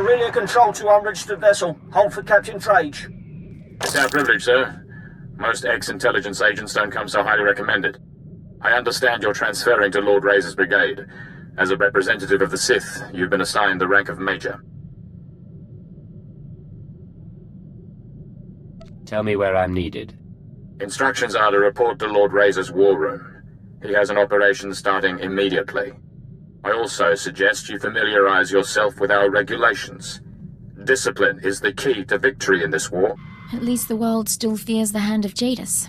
Aurelia Control to unregistered vessel. Hold for Captain Trage. It's our privilege, sir. Most ex-intelligence agents don't come so highly recommended. I understand you're transferring to Lord Razor's brigade. As a representative of the Sith, you've been assigned the rank of Major. Tell me where I'm needed. Instructions are to report to Lord Razor's war room. He has an operation starting immediately. I also suggest you familiarize yourself with our regulations. Discipline is the key to victory in this war. At least the world still fears the hand of Jadis.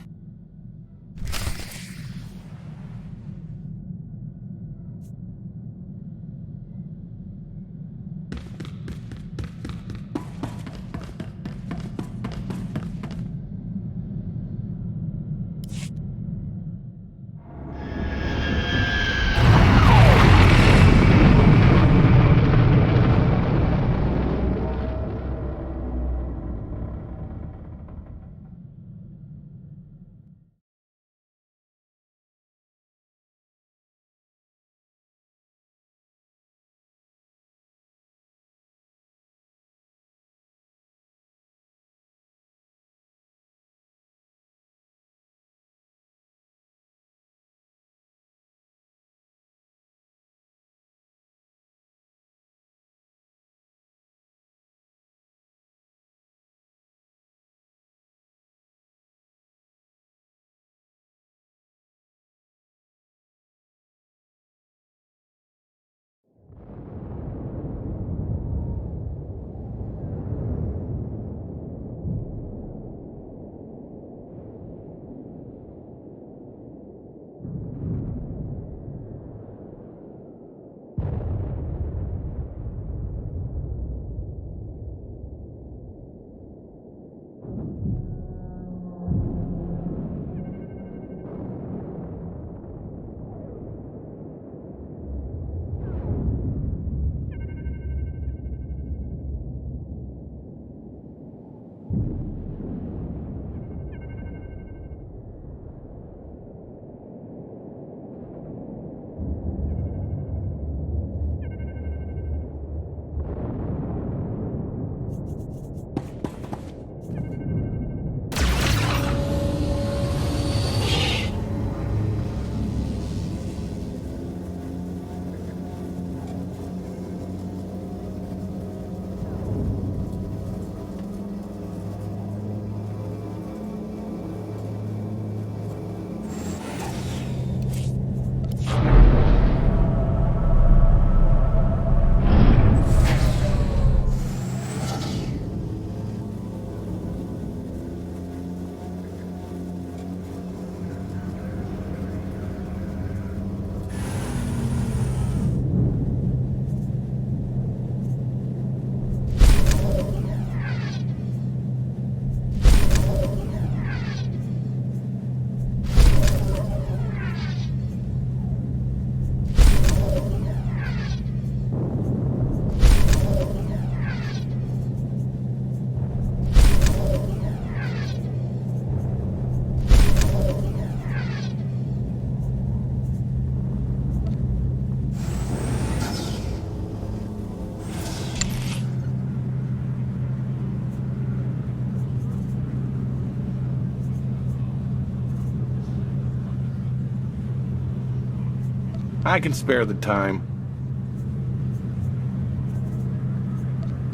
I can spare the time.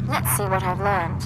Let's see what I've learned.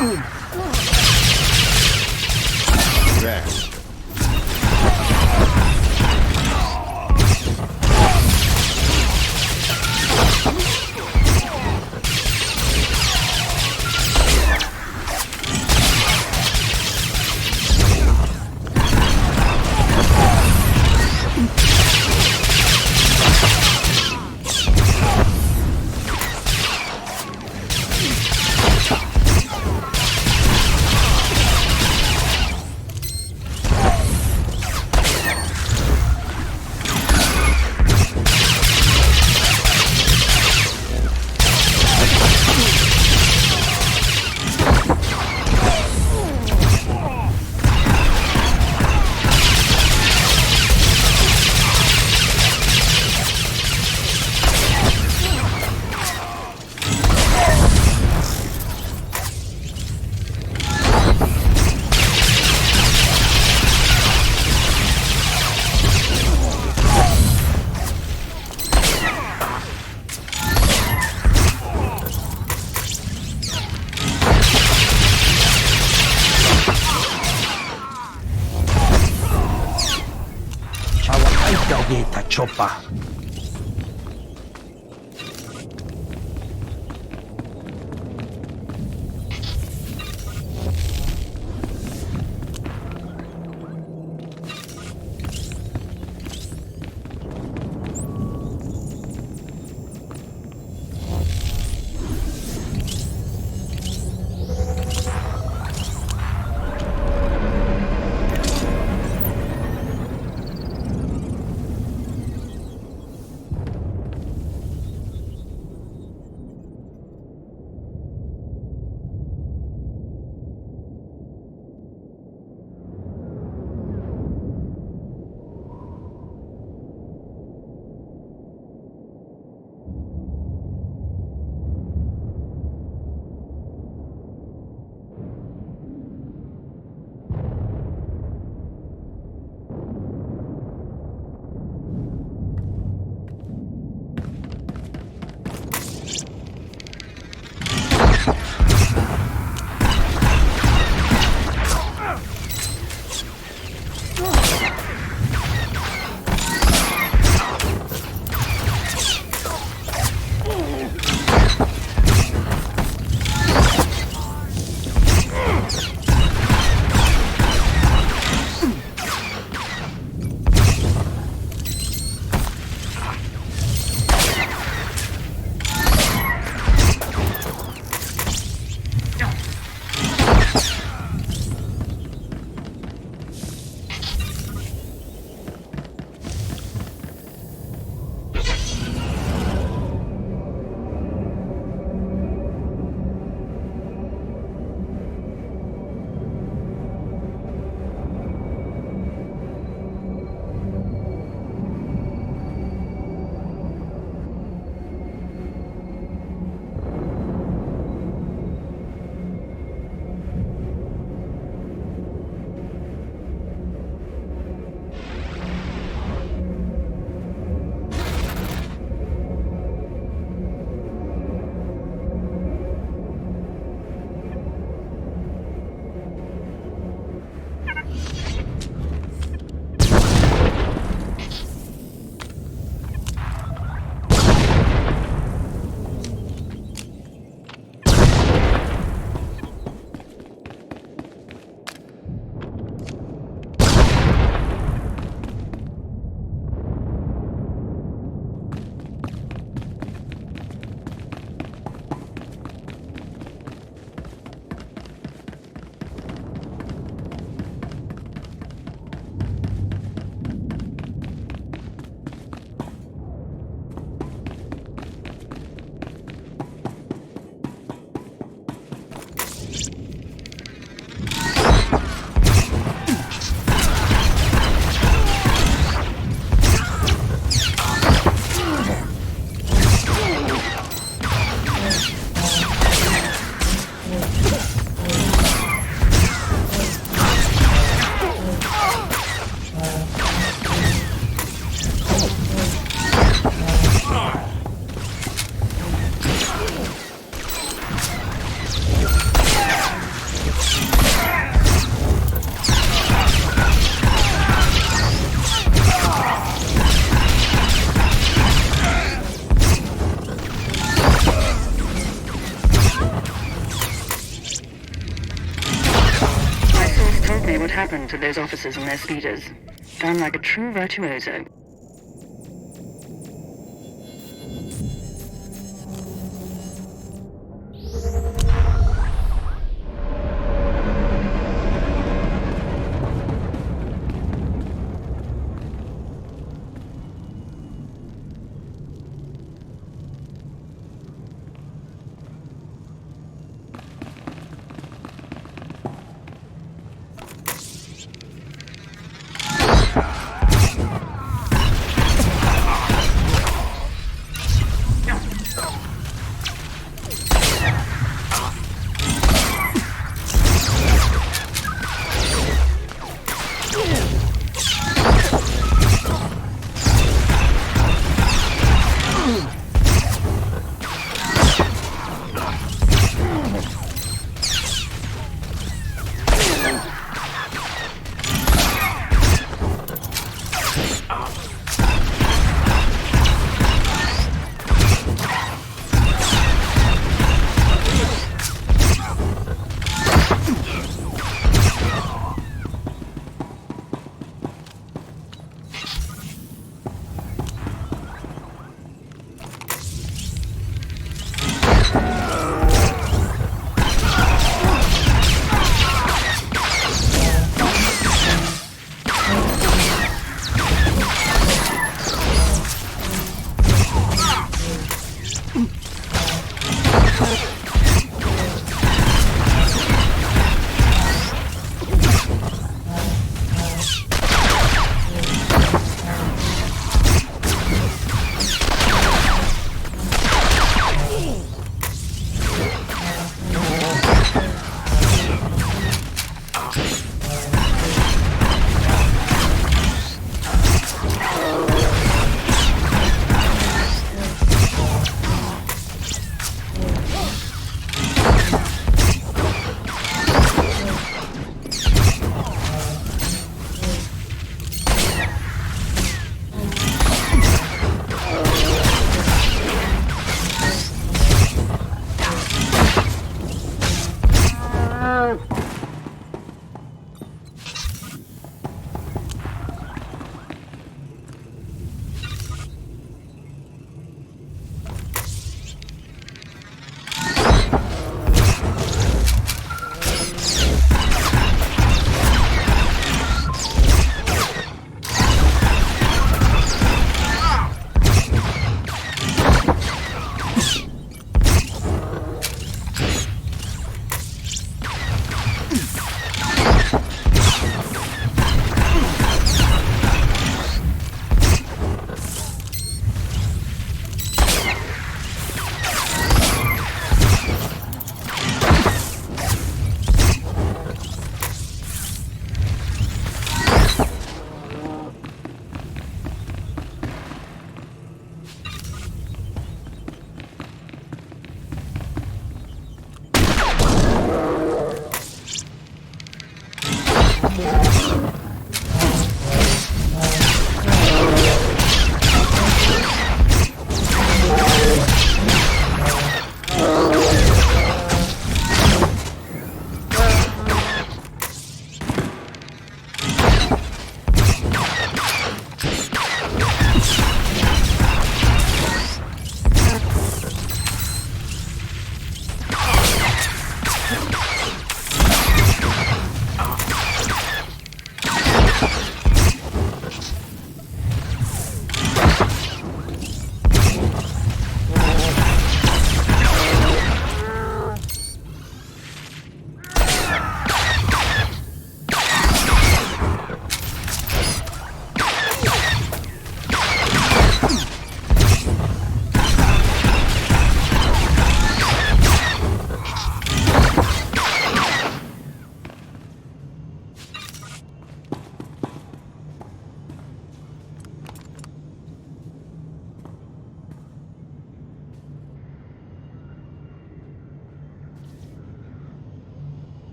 There. Chopa. me what happened to those officers and their speeders. Done like a true virtuoso.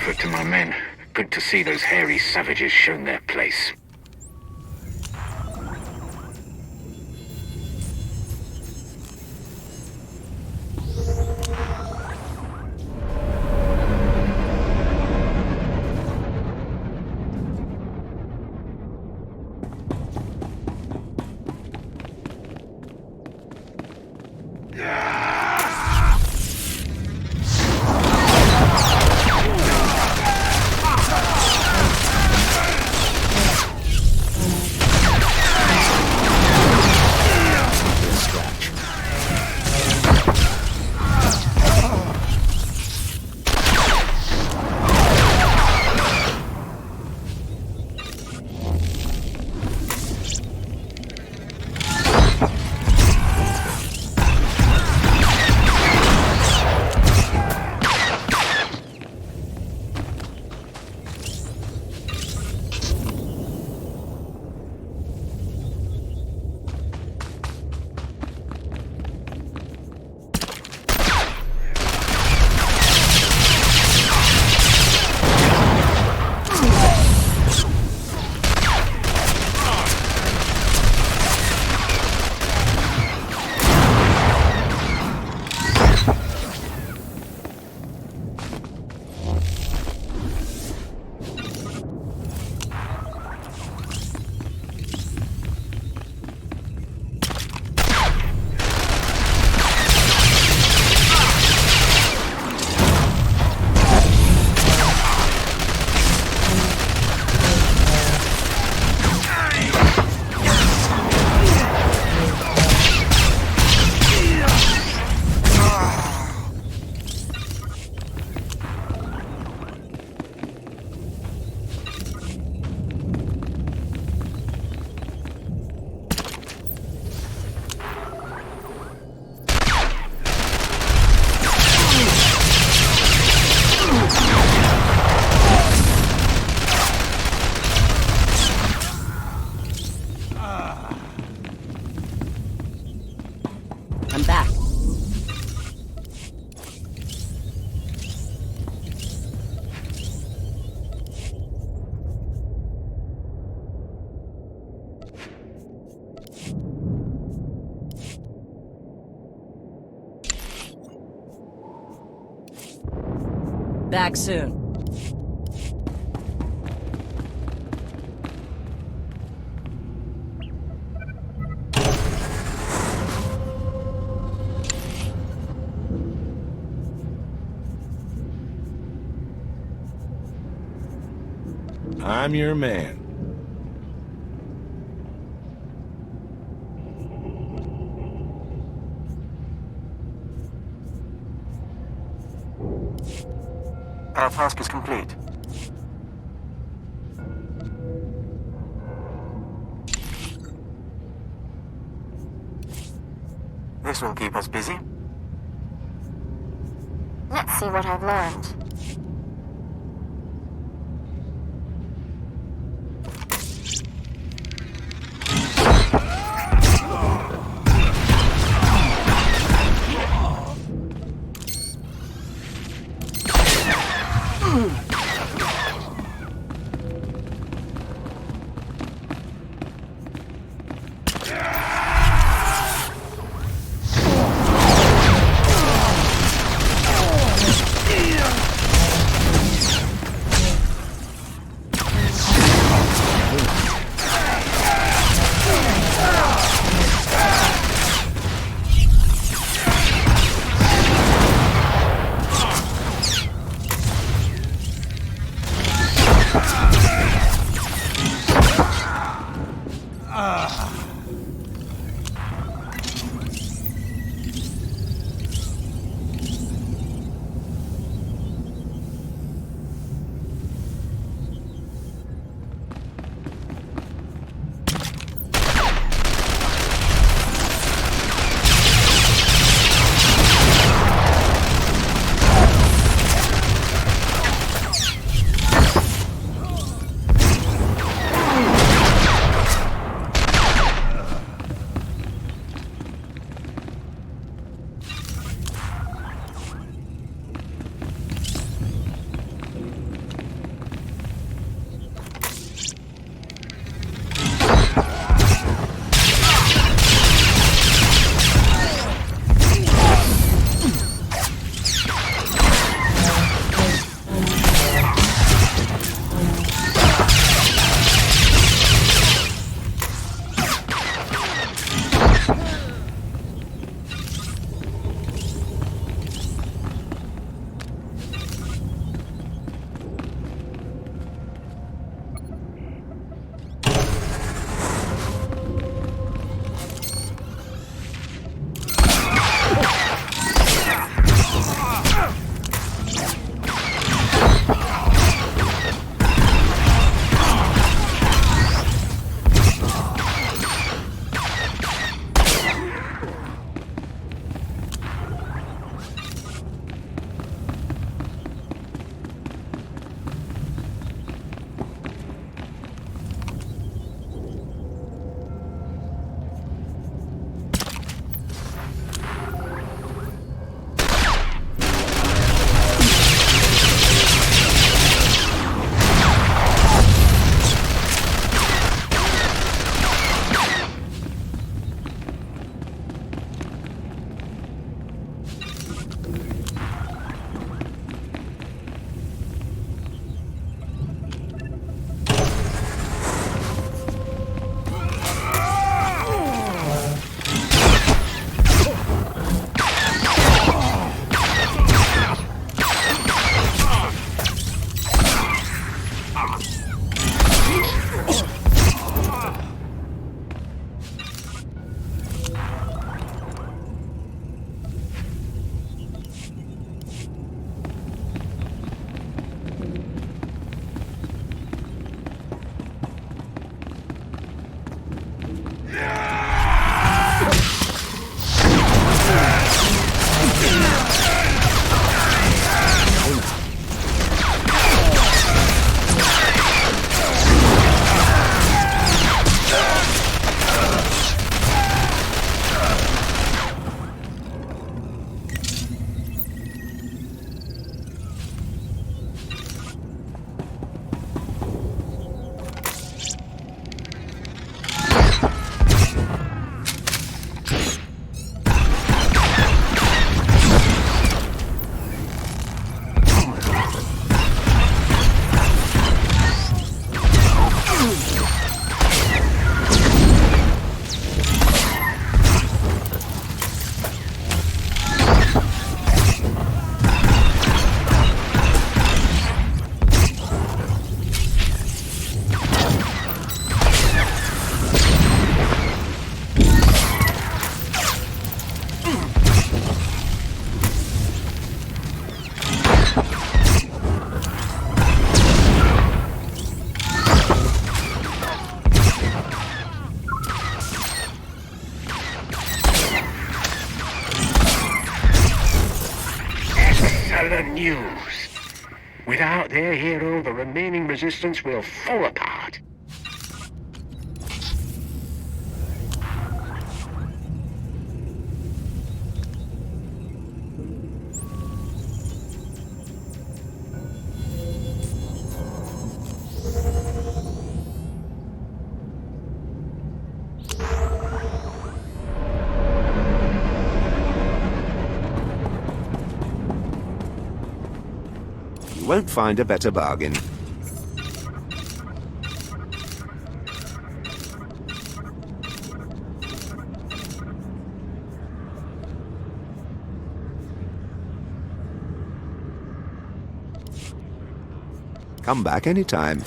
comfort to my men. Good to see those hairy savages shown their place. I'm back. Back soon. I'm your man. Our task is complete. This will keep us busy. Let's see what I've learned. out there, hero, the remaining resistance will fall apart. You won't find a better bargain. Come back anytime.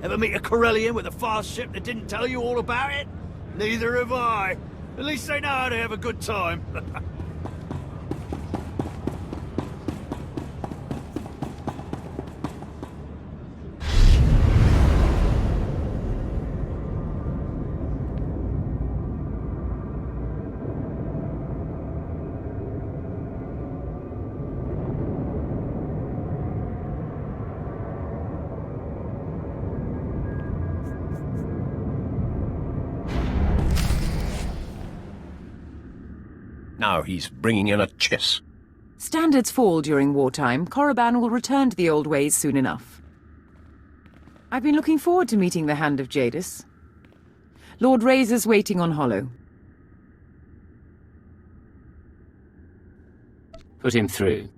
Ever meet a Corellian with a fast ship that didn't tell you all about it? Neither have I. At least they know how to have a good time. Now he's bringing in a chiss. Standards fall during wartime. Korriban will return to the old ways soon enough. I've been looking forward to meeting the Hand of Jadis. Lord Razor's waiting on Hollow. Put him through.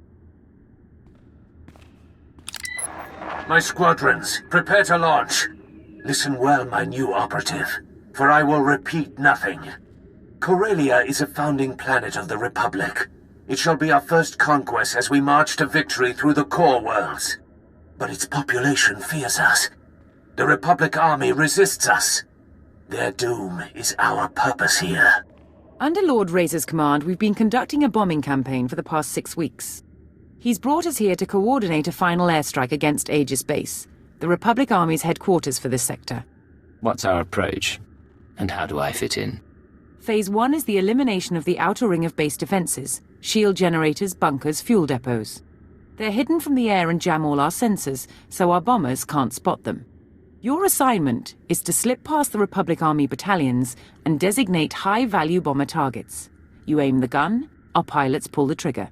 My squadrons, prepare to launch. Listen well, my new operative, for I will repeat nothing. Corellia is a founding planet of the Republic. It shall be our first conquest as we march to victory through the core worlds. But its population fears us. The Republic army resists us. Their doom is our purpose here. Under Lord Razor's command, we've been conducting a bombing campaign for the past 6 weeks. He's brought us here to coordinate a final airstrike against Aegis Base, the Republic Army's headquarters for this sector. What's our approach? And how do I fit in? Phase 1 is the elimination of the outer ring of base defenses, shield generators, bunkers, fuel depots. They're hidden from the air and jam all our sensors, so our bombers can't spot them. Your assignment is to slip past the Republic Army battalions and designate high-value bomber targets. You aim the gun, our pilots pull the trigger.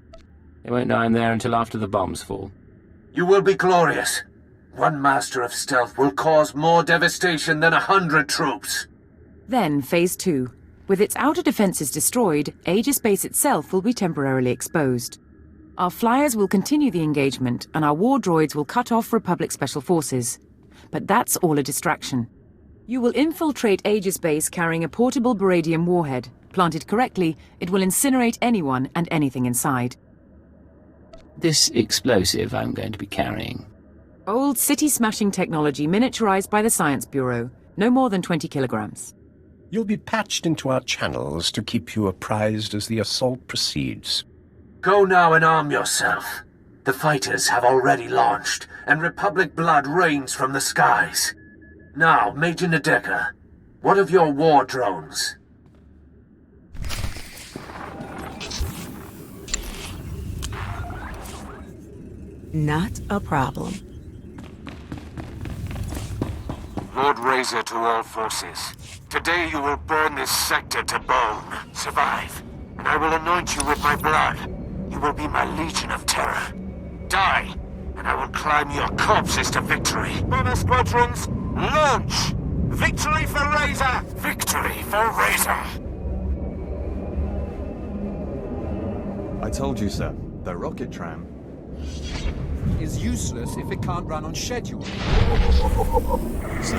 They won't know I'm there until after the bombs fall. You will be glorious. One master of stealth will cause more devastation than 100 troops. Then Phase 2. With its outer defenses destroyed, Aegis Base itself will be temporarily exposed. Our flyers will continue the engagement, and our war droids will cut off Republic Special Forces. But that's all a distraction. You will infiltrate Aegis Base carrying a portable beradium warhead. Planted correctly, it will incinerate anyone and anything inside. This explosive I'm going to be carrying. Old city-smashing technology miniaturized by the Science Bureau. No more than 20 kilograms. You'll be patched into our channels to keep you apprised as the assault proceeds. Go now and arm yourself. The fighters have already launched, and Republic blood rains from the skies. Now, Major Nadecker, what of your war drones? Not a problem. Lord Razor to all forces. Today you will burn this sector to bone. Survive, and I will anoint you with my blood. You will be my legion of terror. Die, and I will climb your corpses to victory. Bomber squadrons, launch! Victory for Razor! Victory for Razor! I told you, sir. The rocket tram is useless if it can't run on schedule. Sir,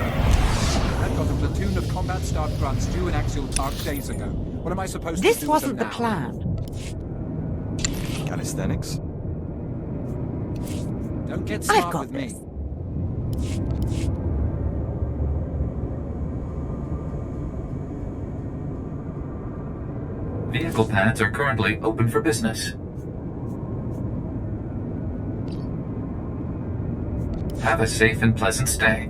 I've got a platoon of combat staff grunts due in axial targ days ago. What am I supposed to do with them now? This wasn't the plan. Calisthenics? Don't get smart with me. Vehicle pads are currently open for business. Have a safe and pleasant stay.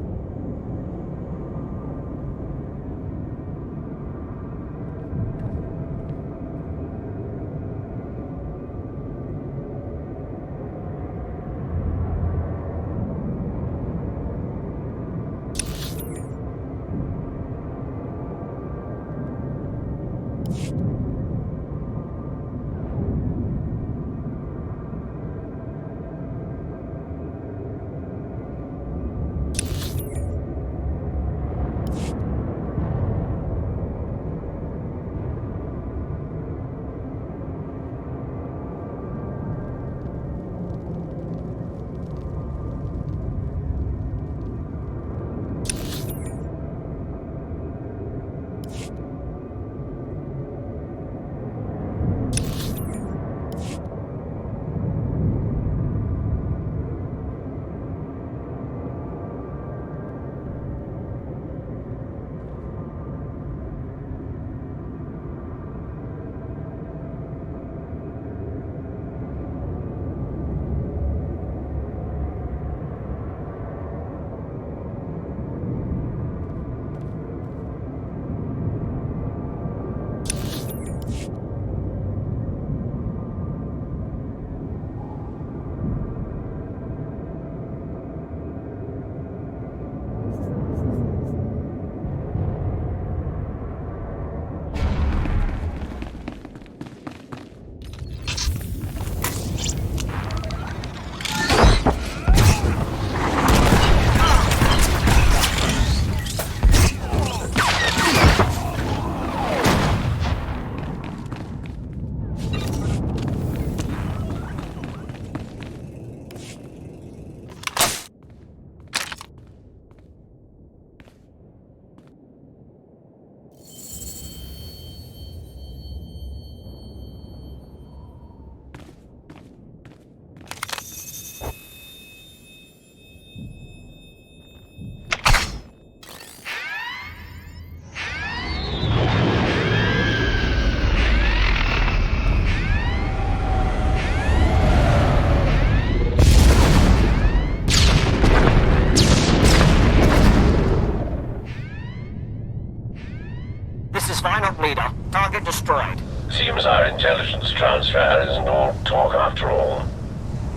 Leader, target destroyed. Seems our intelligence transfer isn't all talk after all.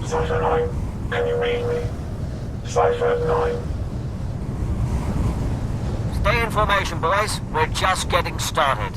Cypher 9, can you read me? Cypher 9. Stay in formation, boys. We're just getting started.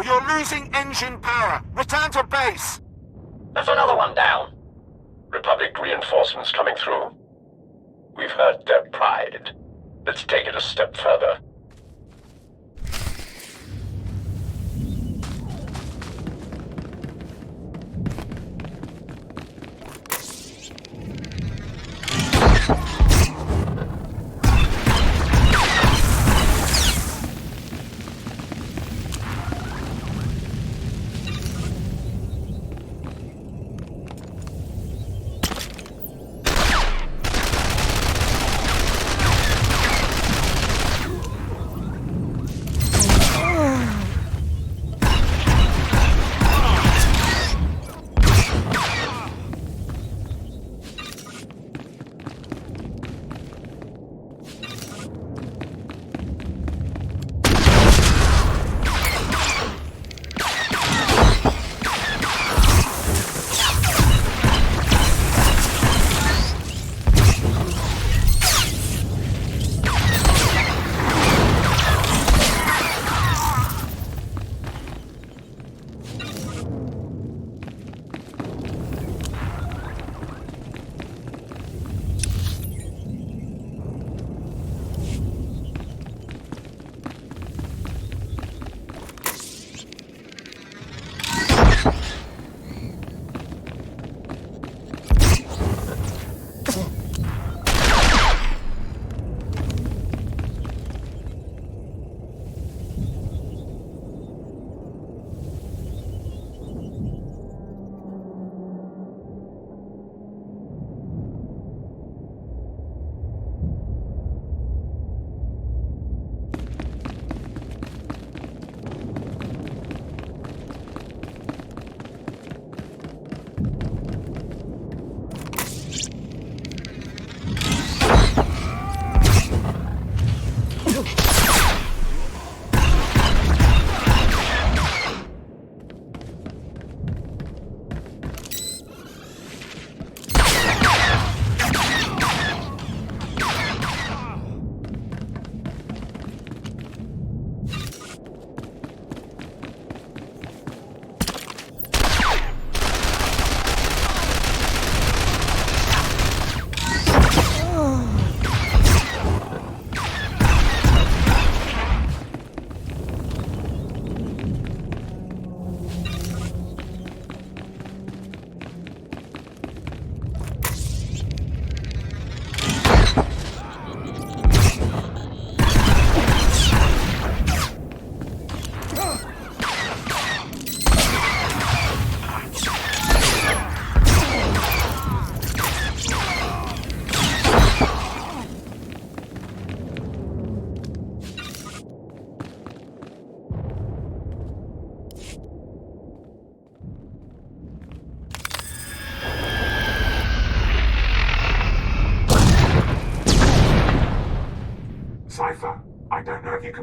You're losing engine power. Return to base. That's another one down. Republic reinforcements coming through. We've hurt their pride. Let's take it a step further.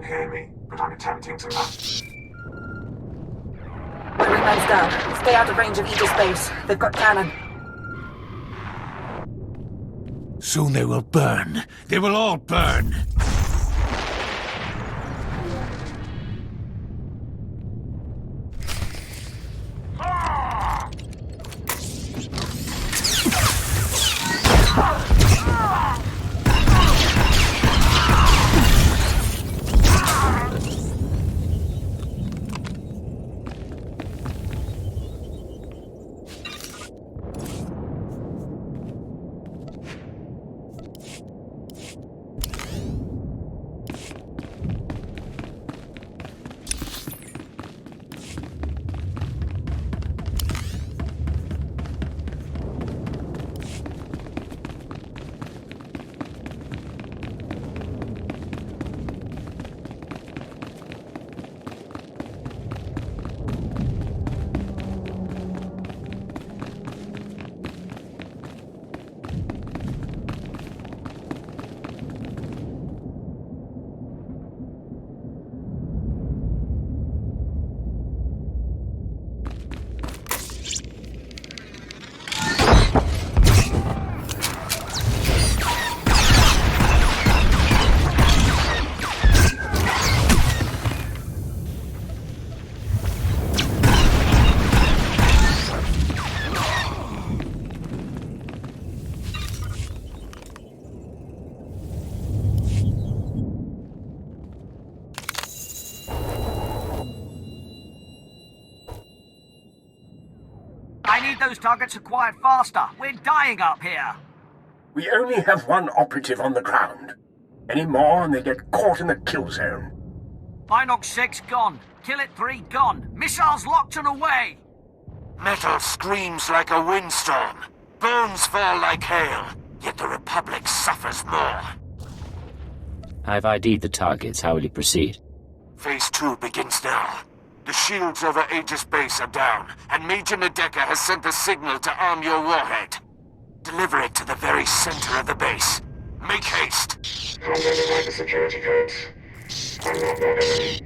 can hear me, but I'm attempting to match. My wingman's down. Stay out of range of Aegis base. They've got cannon. Soon they will burn. They will all burn. I need those targets acquired faster. We're dying up here. We only have one operative on the ground. Any more and they get caught in the kill zone. Binox 6 gone. Kill it 3 gone. Missiles locked and away. Metal screams like a windstorm. Bones fall like hail. Yet the Republic suffers more. I've ID'd the targets. How will you proceed? Phase 2 begins now. The shields over Aegis base are down, and Major Nadeka has sent the signal to arm your warhead. Deliver it to the very center of the base. Make haste. I'll verify the security codes. I'm not their enemy.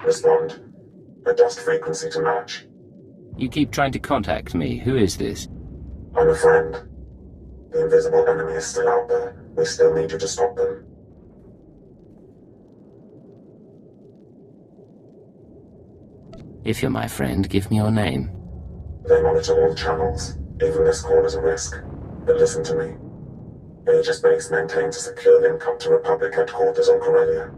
Respond. Adjust frequency to match. You keep trying to contact me. Who is this? I'm a friend. The invisible enemy is still out there. We still need you to stop them. If you're my friend, give me your name. They monitor all channels. Even this call is a risk. But listen to me. Aegis Base maintains a secure link up to Republic headquarters on Corellia.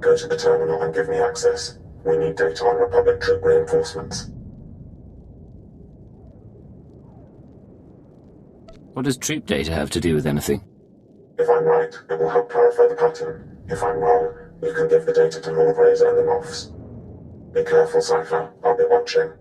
Go to the terminal and give me access. We need data on Republic troop reinforcements. What does troop data have to do with anything? If I'm right, it will help clarify the pattern. If I'm wrong, you can give the data to Lord Razor and the Moffs. Be careful, Cypher. I'll be watching.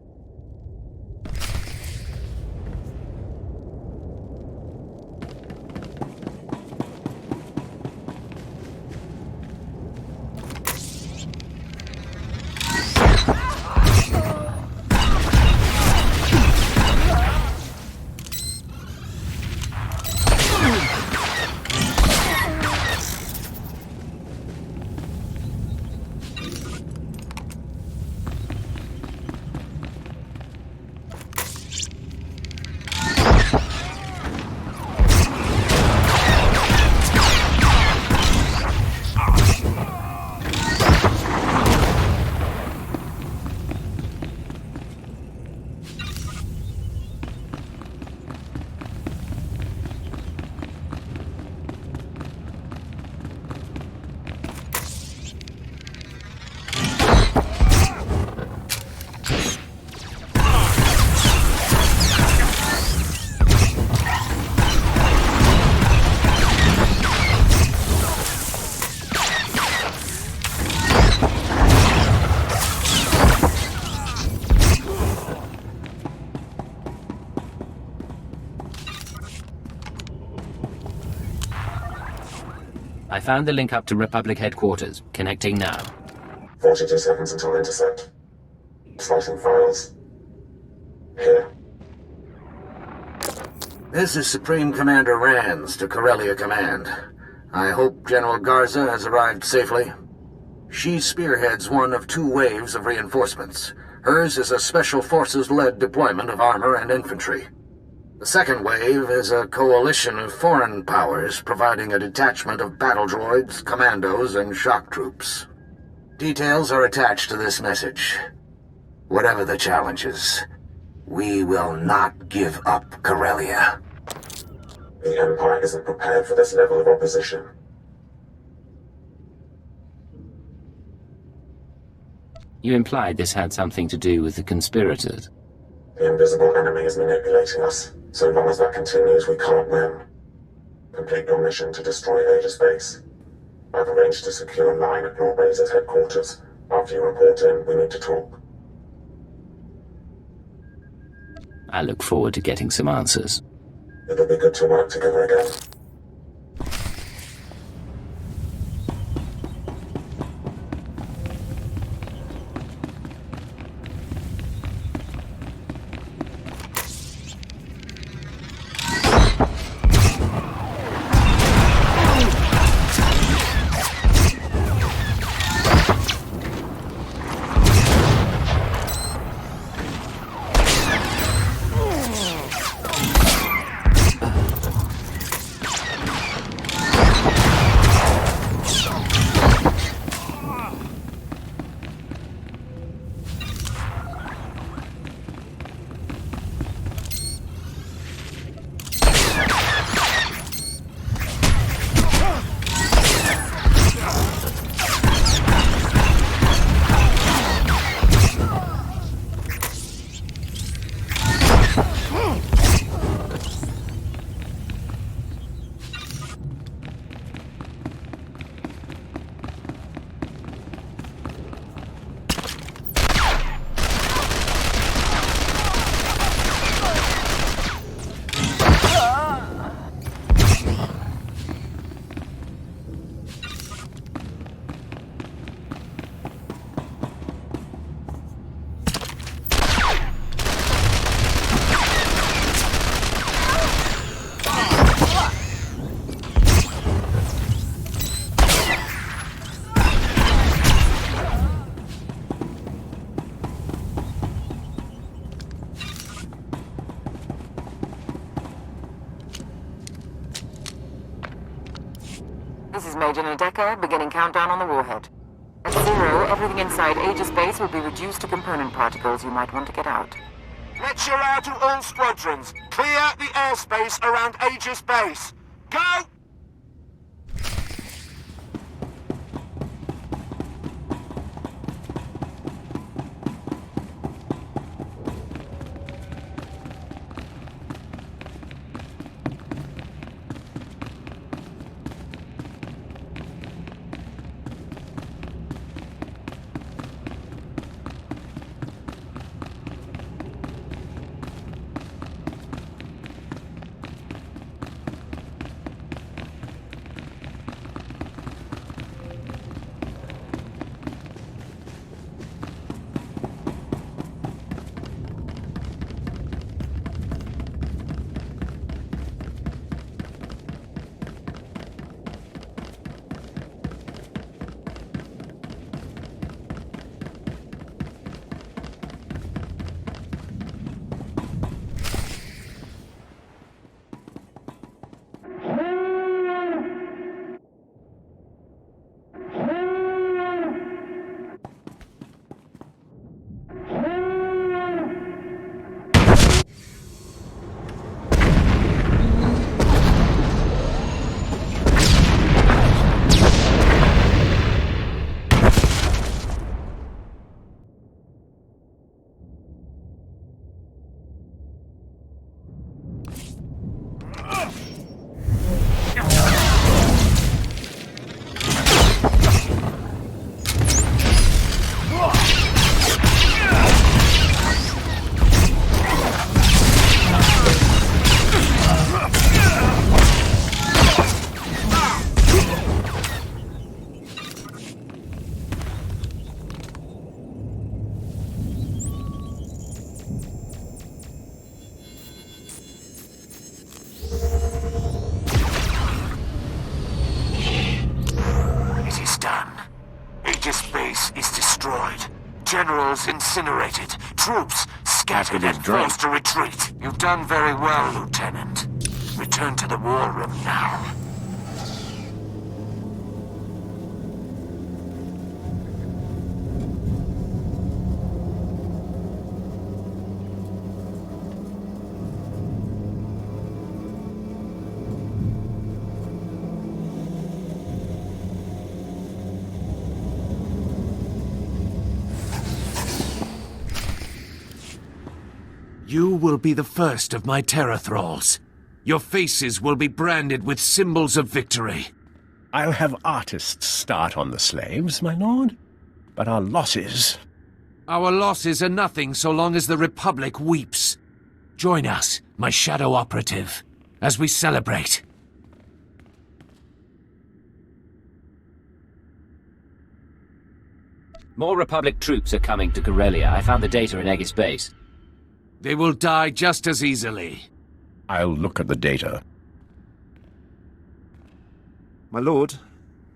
I found the link up to Republic headquarters. Connecting now. 42 seconds until intercept. Slicing files. Here. This is Supreme Commander Rands to Corellia Command. I hope General Garza has arrived safely. She spearheads one of 2 waves of reinforcements. Hers is a Special Forces-led deployment of armor and infantry. The second wave is a coalition of foreign powers providing a detachment of battle droids, commandos, and shock troops. Details are attached to this message. Whatever the challenges, we will not give up Corellia. The Empire isn't prepared for this level of opposition. You implied this had something to do with the conspirators. The invisible enemy is manipulating us. So long as that continues, we can't win. Complete your mission to destroy Aegis Base. I've arranged to secure a line at Lord Razor's headquarters. After you report in, we need to talk. I look forward to getting some answers. It'll be good to work together again. This is Major Nadeka, beginning countdown on the warhead. At 0, everything inside Aegis Base will be reduced to component particles. You might want to get out. Let's shout out to all squadrons. Clear the airspace around Aegis Base. Go! generals incinerated, troops scattered and forced to retreat. You've done very well, Lieutenant. Return to the war room now. You will be the first of my terror thralls. Your faces will be branded with symbols of victory. I'll have artists start on the slaves, my lord. But our losses... Our losses are nothing so long as the Republic weeps. Join us, my shadow operative, as we celebrate. More Republic troops are coming to Corellia. I found the data in Aegis Base. They will die just as easily. I'll look at the data. My lord,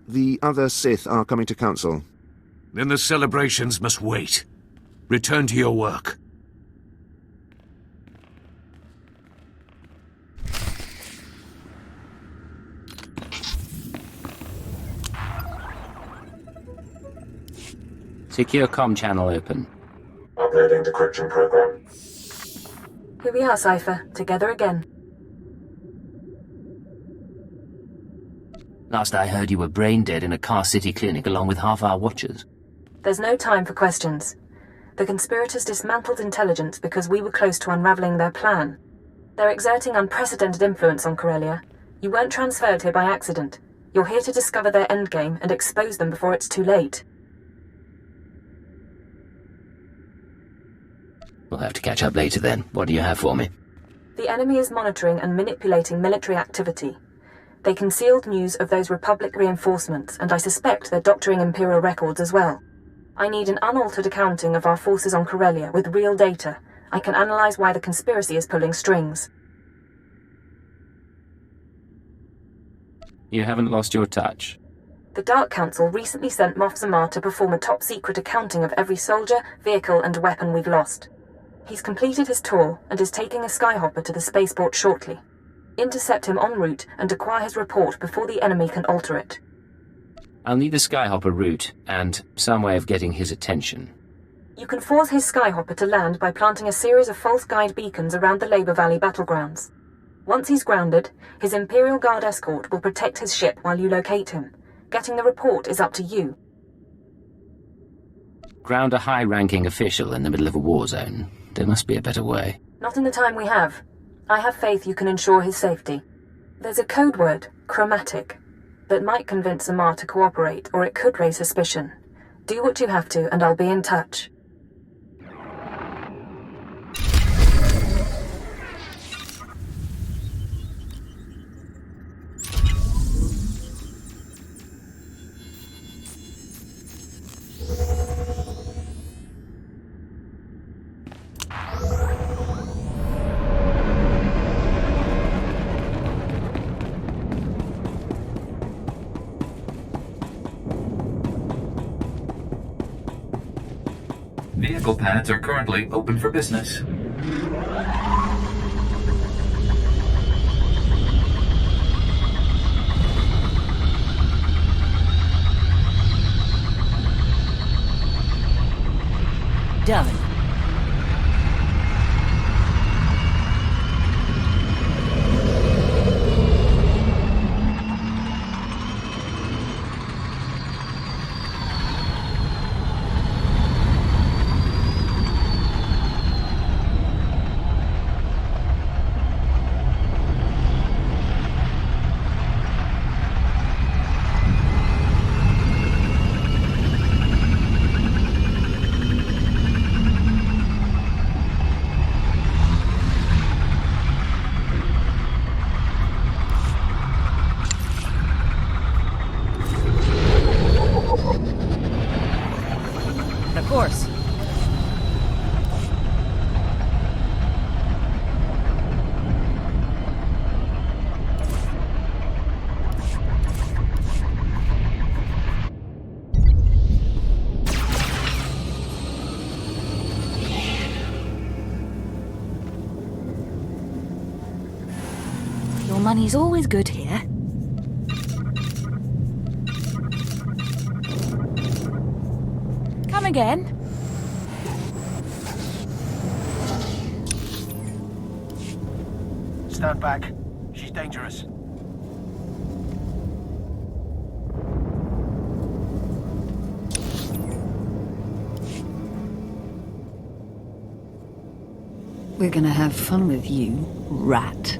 the other Sith are coming to council. Then the celebrations must wait. Return to your work. Secure comm channel open. Uploading decryption program. Here we are, Cypher. Together again. Last I heard you were brain dead in a Car City clinic along with half our watchers. There's no time for questions. The conspirators dismantled intelligence because we were close to unraveling their plan. They're exerting unprecedented influence on Corellia. You weren't transferred here by accident. You're here to discover their endgame and expose them before it's too late. We'll have to catch up later then. What do you have for me? The enemy is monitoring and manipulating military activity. They concealed news of those Republic reinforcements, and I suspect they're doctoring Imperial records as well. I need an unaltered accounting of our forces on Corellia with real data. I can analyze why the conspiracy is pulling strings. You haven't lost your touch. The Dark Council recently sent Moff Zamar to perform a top-secret accounting of every soldier, vehicle, and weapon we've lost. He's completed his tour and is taking a skyhopper to the spaceport shortly. Intercept him en route and acquire his report before the enemy can alter it. I'll need the skyhopper route and some way of getting his attention. You can force his skyhopper to land by planting a series of false guide beacons around the Labour Valley battlegrounds. Once he's grounded, his Imperial Guard escort will protect his ship while you locate him. Getting the report is up to you. Ground a high-ranking official in the middle of a war zone. There must be a better way. Not in the time we have. I have faith you can ensure his safety. There's a code word, chromatic, that might convince Zamar to cooperate, or it could raise suspicion. Do what you have to, and I'll be in touch. Vehicle pads are currently open for business. Done. More money's always good here. Come again? Stand back. She's dangerous. We're gonna have fun with you, rat.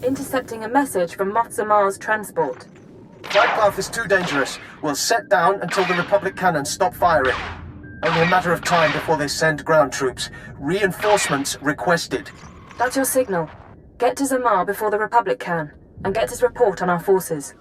Intercepting a message from Mars transport. Flight path is too dangerous. We'll set down until the Republic cannons stop firing. Only a matter of time before they send ground troops. Reinforcements requested. That's your signal. Get to Zamar before the Republic can, and get his report on our forces.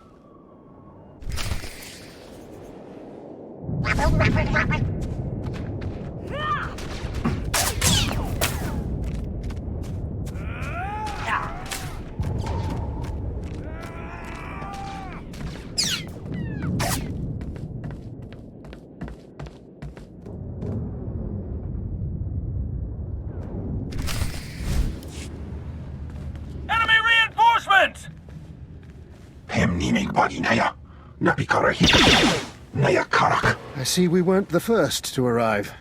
I see we weren't the first to arrive.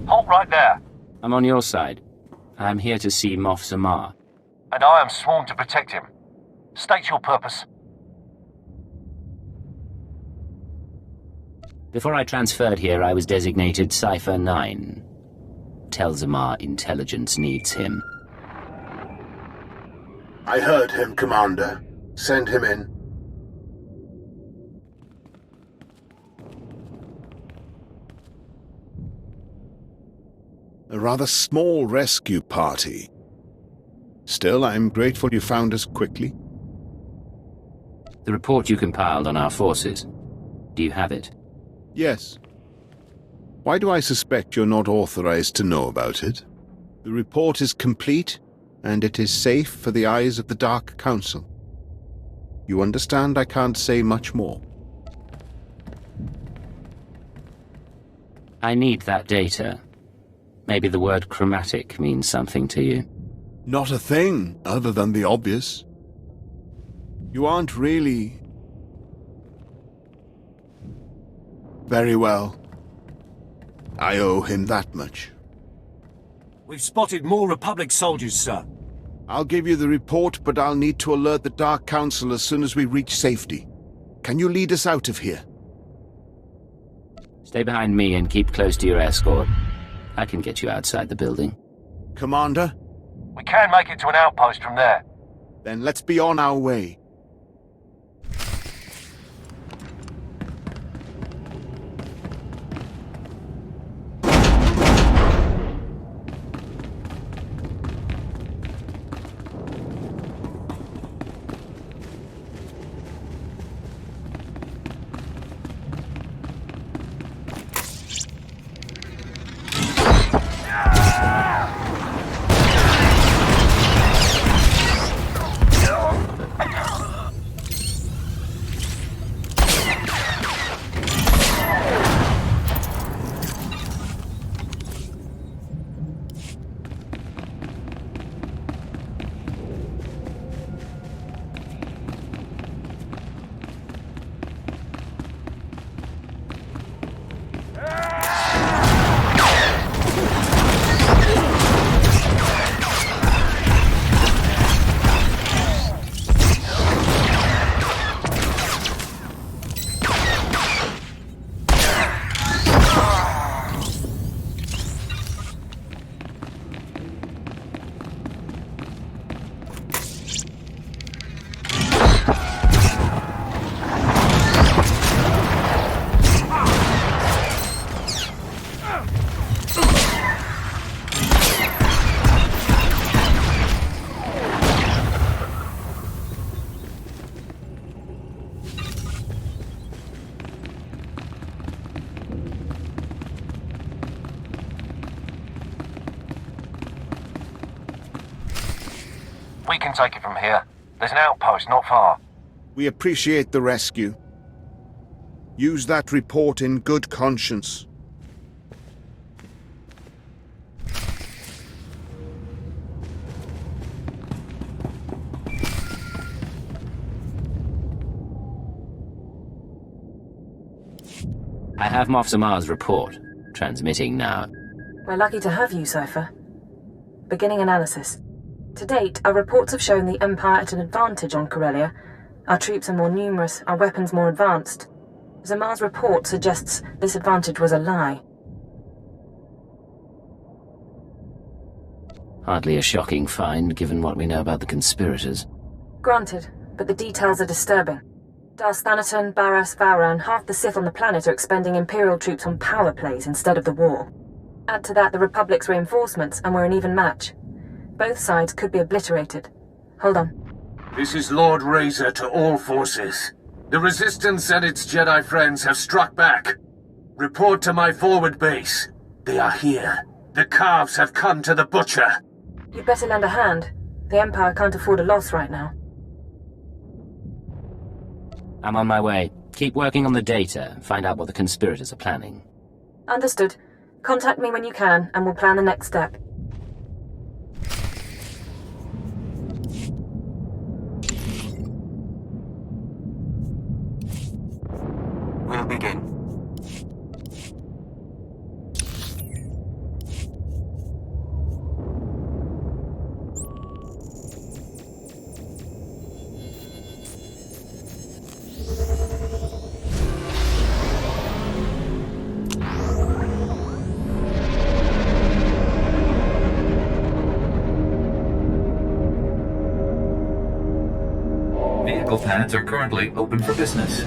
Halt right there. I'm on your side. I'm here to see Moff Zamar. And I am sworn to protect him. State your purpose. Before I transferred here, I was designated Cipher 9. Tell Zamar intelligence needs him. I heard him, Commander. Send him in. A rather small rescue party. Still, I'm grateful you found us quickly. The report you compiled on our forces. Do you have it? Yes. Why do I suspect you're not authorized to know about it? The report is complete, and it is safe for the eyes of the Dark Council. You understand I can't say much more. I need that data. Maybe the word chromatic means something to you. Not a thing, other than the obvious. You aren't really... Very well. I owe him that much. We've spotted more Republic soldiers, sir. I'll give you the report, but I'll need to alert the Dark Council as soon as we reach safety. Can you lead us out of here? Stay behind me and keep close to your escort. I can get you outside the building. Commander? We can make it to an outpost from there. Then let's be on our way. We can take it from here. There's an outpost not far. We appreciate the rescue. Use that report in good conscience. I have Moff Zamar's report. Transmitting now. We're lucky to have you, Cypher. Beginning analysis. To date, our reports have shown the Empire at an advantage on Corellia. Our troops are more numerous, our weapons more advanced. Zamar's report suggests this advantage was a lie. Hardly a shocking find, given what we know about the conspirators. Granted, but the details are disturbing. Darth Thanaton, Barras, Vowran, half the Sith on the planet are expending Imperial troops on power plays instead of the war. Add to that the Republic's reinforcements, and we're an even match. Both sides could be obliterated. Hold on. This is Lord Razor to all forces. The Resistance and its Jedi friends have struck back. Report to my forward base. They are here. The calves have come to the butcher. You'd better lend a hand. The Empire can't afford a loss right now. I'm on my way. Keep working on the data and find out what the conspirators are planning. Understood. Contact me when you can, and we'll plan the next step. We'll begin. Vehicle pads are currently open for business.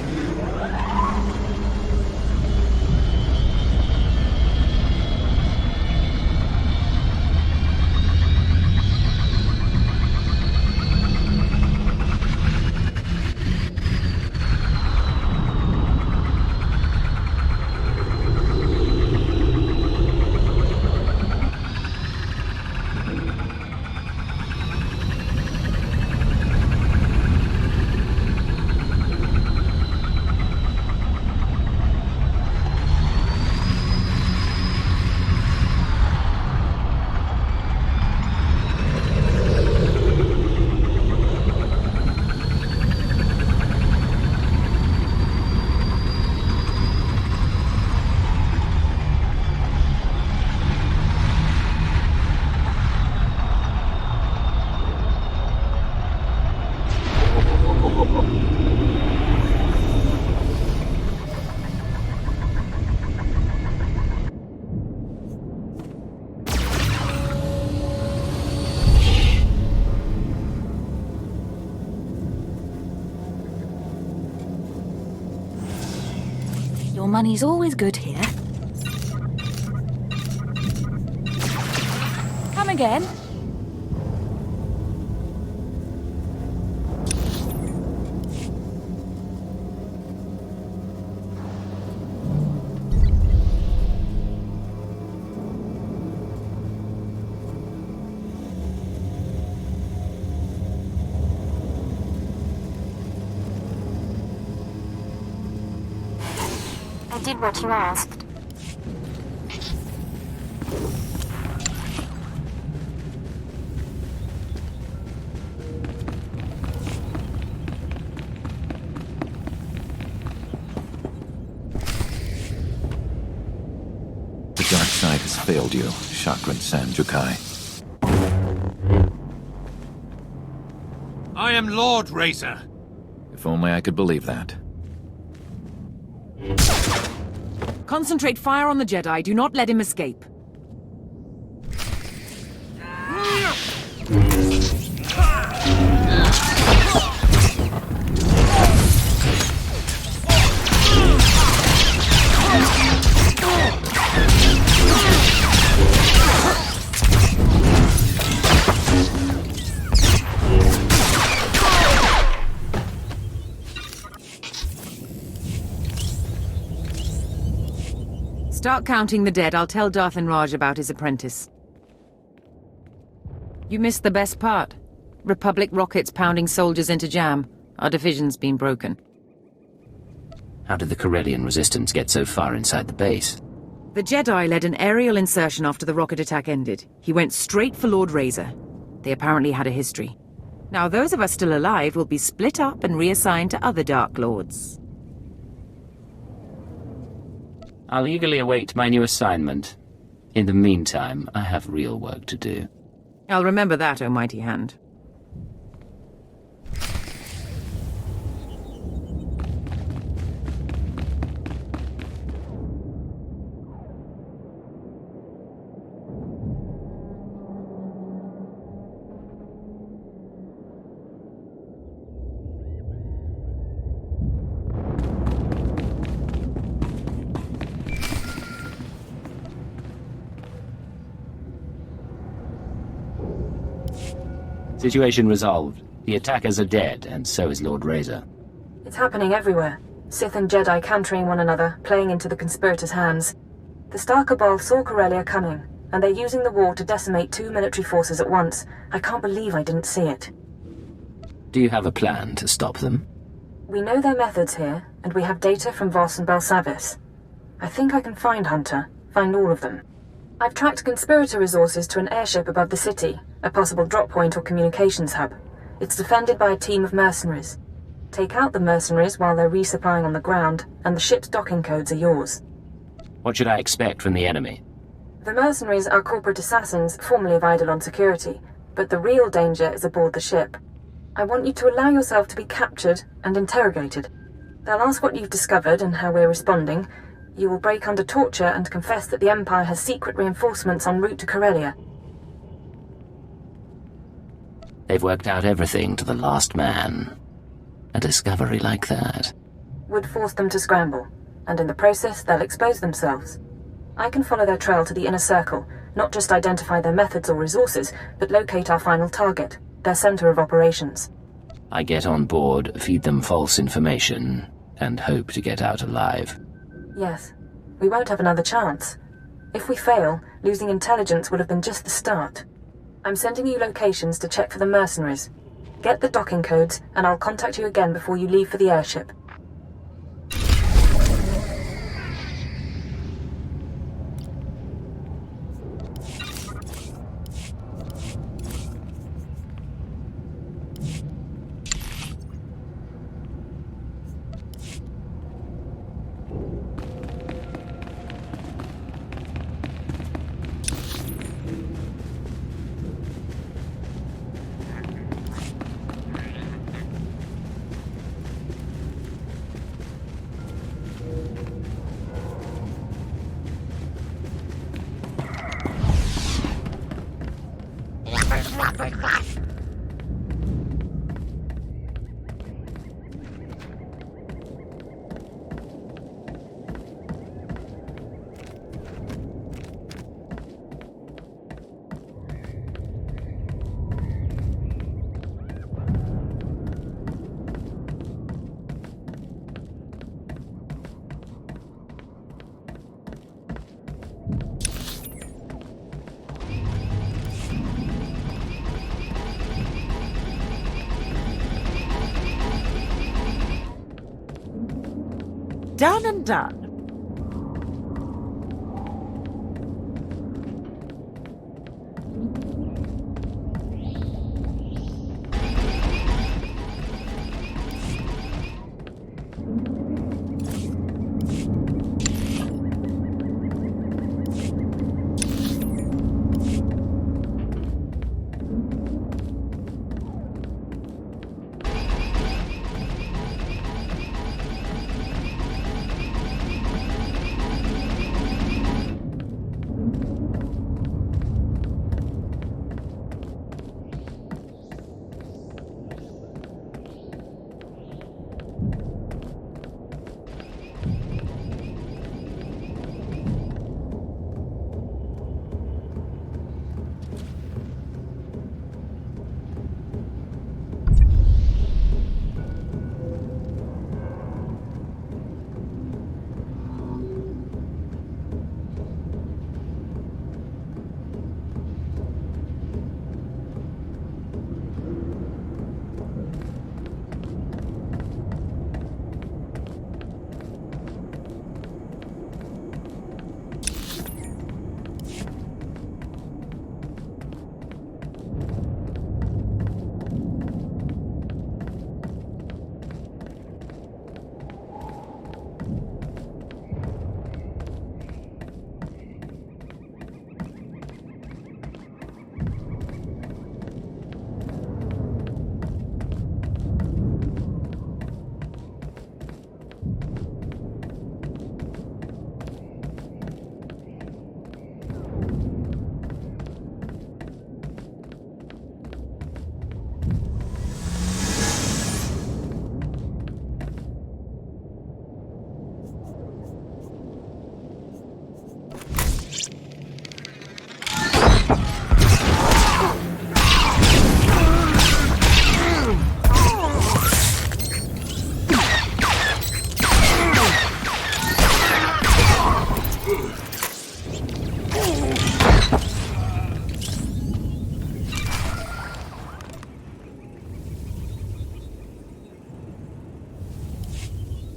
Your money's always good here. Come again? I did what you asked. The dark side has failed you, Chakran Sanjukai. I am Lord Razor. If only I could believe that. Concentrate fire on the Jedi. Do not let him escape. Start counting the dead. I'll tell Darth and Raj about his apprentice. You missed the best part. Republic rockets pounding soldiers into jam. Our division's been broken. How did the Corellian resistance get so far inside the base? The Jedi led an aerial insertion after the rocket attack ended. He went straight for Lord Razor. They apparently had a history. Now those of us still alive will be split up and reassigned to other Dark Lords. I'll eagerly await my new assignment. In the meantime, I have real work to do. I'll remember that, O mighty hand. Situation resolved. The attackers are dead, and so is Lord Razor. It's happening everywhere. Sith and Jedi countering one another, playing into the conspirators' hands. The Star Cabal saw Corellia coming, and they're using the war to decimate 2 military forces at once. I can't believe I didn't see it. Do you have a plan to stop them? We know their methods here, and we have data from Voss and Belsavis. I think I can find Hunter, find all of them. I've tracked conspirator resources to an airship above the city, a possible drop point or communications hub. It's defended by a team of mercenaries. Take out the mercenaries while they're resupplying on the ground, and the ship's docking codes are yours. What should I expect from the enemy? The mercenaries are corporate assassins formerly of Eidolon Security, but the real danger is aboard the ship. I want you to allow yourself to be captured and interrogated. They'll ask what you've discovered and how we're responding. You will break under torture and confess that the Empire has secret reinforcements en route to Corellia. They've worked out everything to the last man. A discovery like that would force them to scramble, and in the process they'll expose themselves. I can follow their trail to the inner circle, not just identify their methods or resources, but locate our final target, their center of operations. I get on board, feed them false information, and hope to get out alive. Yes. We won't have another chance. If we fail, losing intelligence would have been just the start. I'm sending you locations to check for the mercenaries. Get the docking codes, and I'll contact you again before you leave for the airship. Done and done.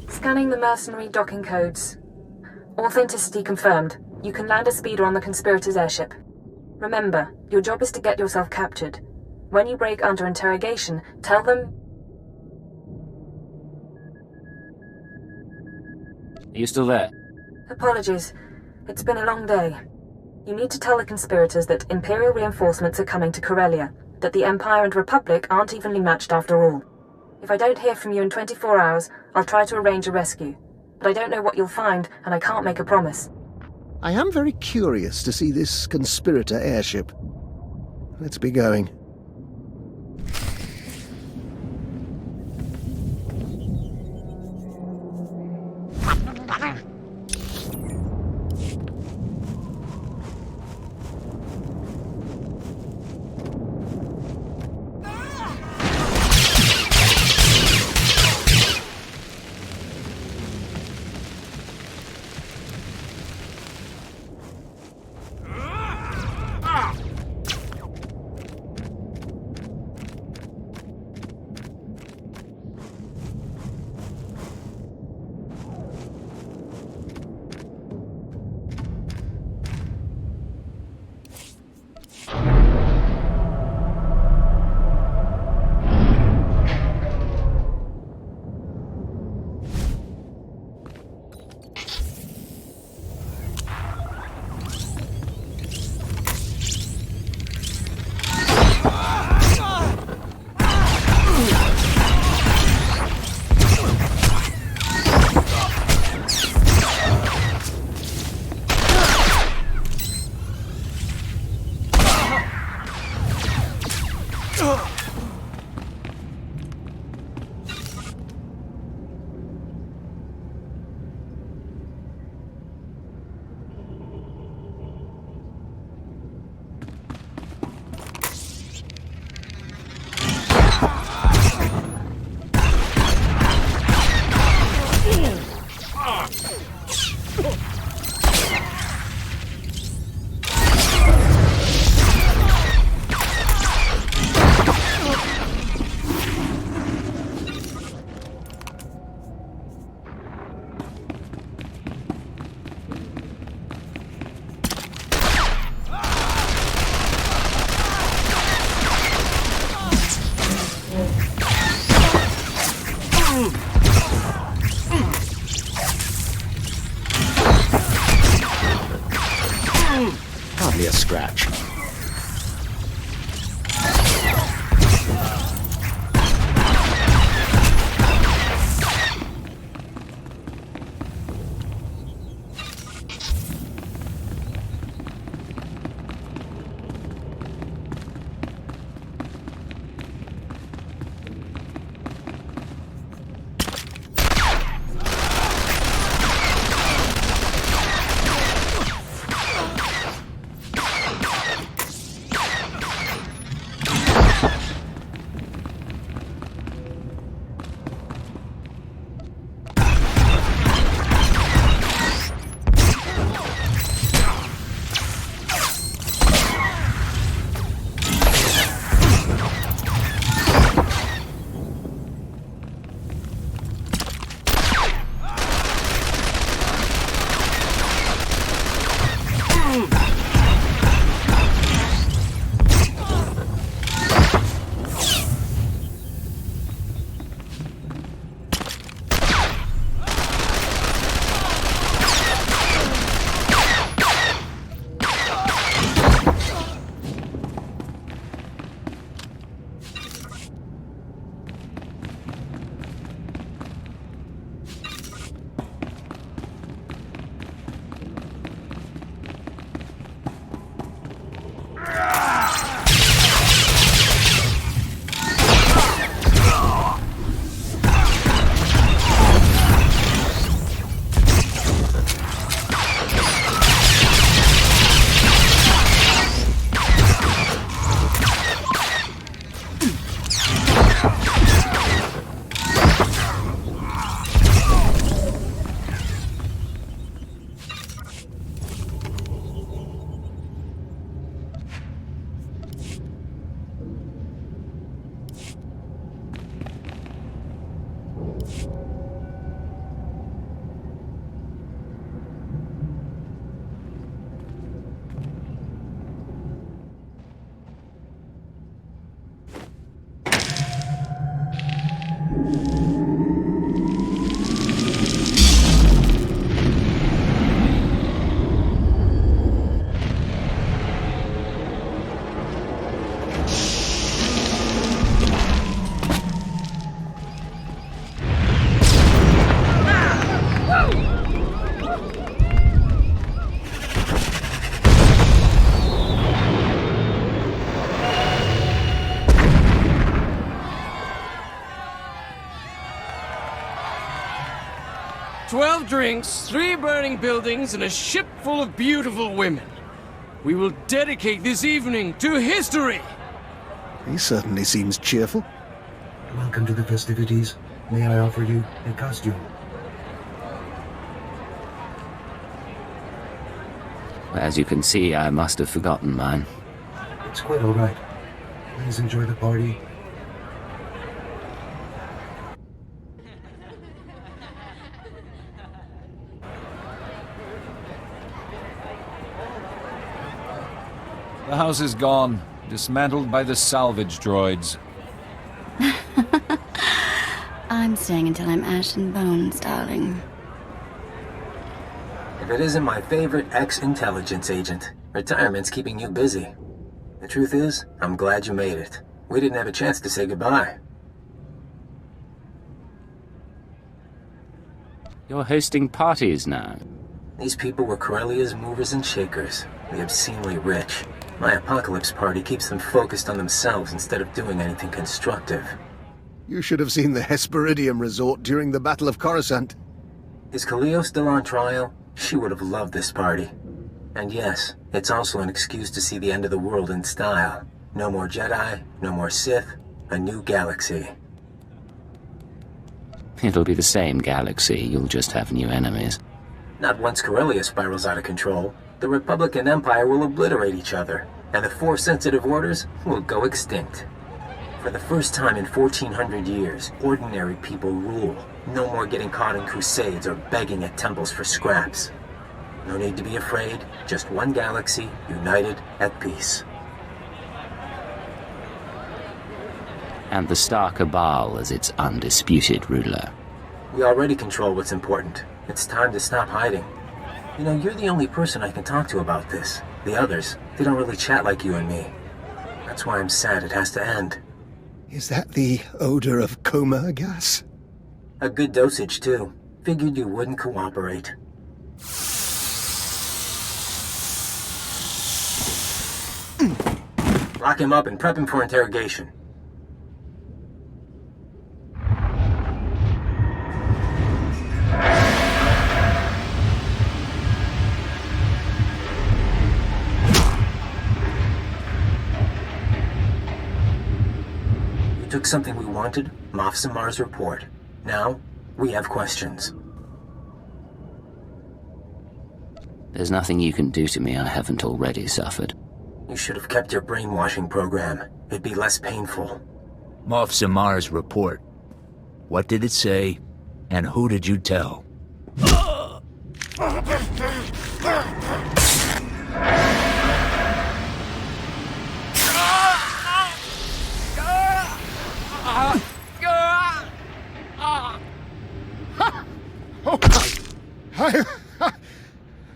Scanning the mercenary docking codes. Authenticity confirmed. You can land a speeder on the conspirators' airship. Remember, your job is to get yourself captured. When you break under interrogation, tell them... Are you still there? Apologies. It's been a long day. You need to tell the conspirators that Imperial reinforcements are coming to Corellia, that the Empire and Republic aren't evenly matched after all. If I don't hear from you in 24 hours, I'll try to arrange a rescue. But I don't know what you'll find, and I can't make a promise. I am very curious to see this conspirator airship. Let's be going. Hardly a scratch. drinks, 3 burning buildings, and a ship full of beautiful women. We will dedicate this evening to history! He certainly seems cheerful. Welcome to the festivities. May I offer you a costume? As you can see, I must have forgotten mine. It's quite all right. Please enjoy the party. The house is gone, dismantled by the salvage droids. I'm staying until I'm ash and bones, darling. If it isn't my favorite ex-intelligence agent, retirement's keeping you busy. The truth is, I'm glad you made it. We didn't have a chance to say goodbye. You're hosting parties now. These people were Corellia's movers and shakers, the obscenely rich. My apocalypse party keeps them focused on themselves instead of doing anything constructive. You should have seen the Hesperidium resort during the Battle of Coruscant. Is Kaleo still on trial? She would have loved this party. And yes, it's also an excuse to see the end of the world in style. No more Jedi, no more Sith, a new galaxy. It'll be the same galaxy, you'll just have new enemies. Not once Corellia spirals out of control. The Republic and Empire will obliterate each other, and the 4 sensitive orders will go extinct. For the first time in 1400 years, ordinary people rule. No more getting caught in crusades or begging at temples for scraps. No need to be afraid, just one galaxy, united, at peace. And the Star Cabal as its undisputed ruler. We already control what's important. It's time to stop hiding. You know, you're the only person I can talk to about this. The others, they don't really chat like you and me. That's why I'm sad it has to end. Is that the odor of coma gas? A good dosage, too. Figured you wouldn't cooperate. Lock him up and prep him for interrogation. Took something we wanted, Moff Samar's report. Now, we have questions. There's nothing you can do to me I haven't already suffered. You should have kept your brainwashing program. It'd be less painful. Moff Samar's report. What did it say, and who did you tell?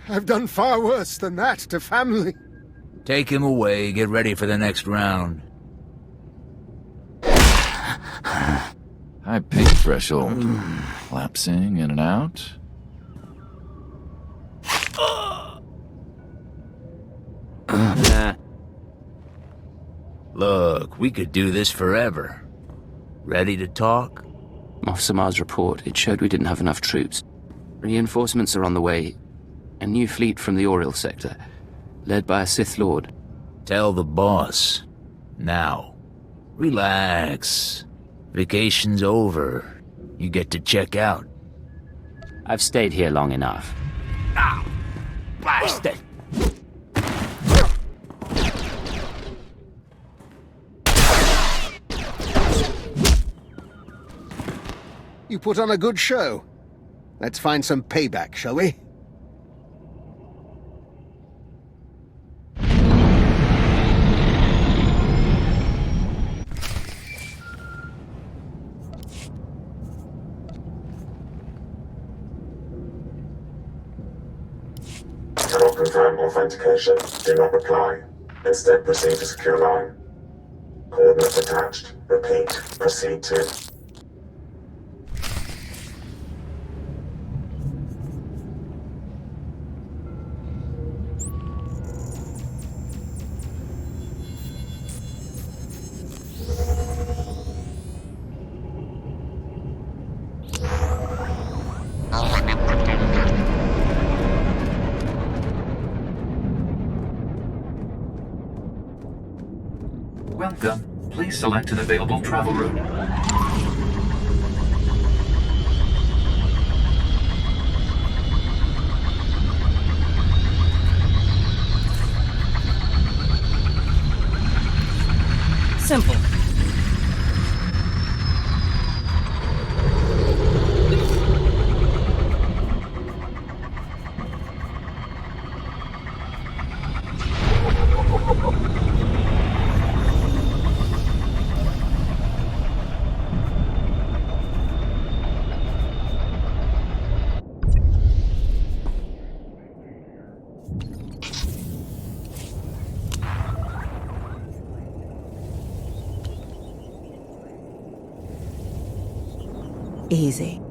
I've done far worse than that to family. Take him away, get ready for the next round. High pain threshold. Lapsing in and out. Look, we could do this forever. Ready to talk? Moff Samar's report, it showed we didn't have enough troops. Reinforcements are on the way. A new fleet from the Oriel sector, led by a Sith Lord. Tell the boss. Now. Relax. Vacation's over. You get to check out. I've stayed here long enough. Ow! Blast it! You put on a good show. Let's find some payback, shall we? Cannot confirm authentication. Do not reply. Instead, proceed to secure line. Coordinates attached. Repeat. Proceed to... Welcome. Please select an available travel route. Simple. Easy.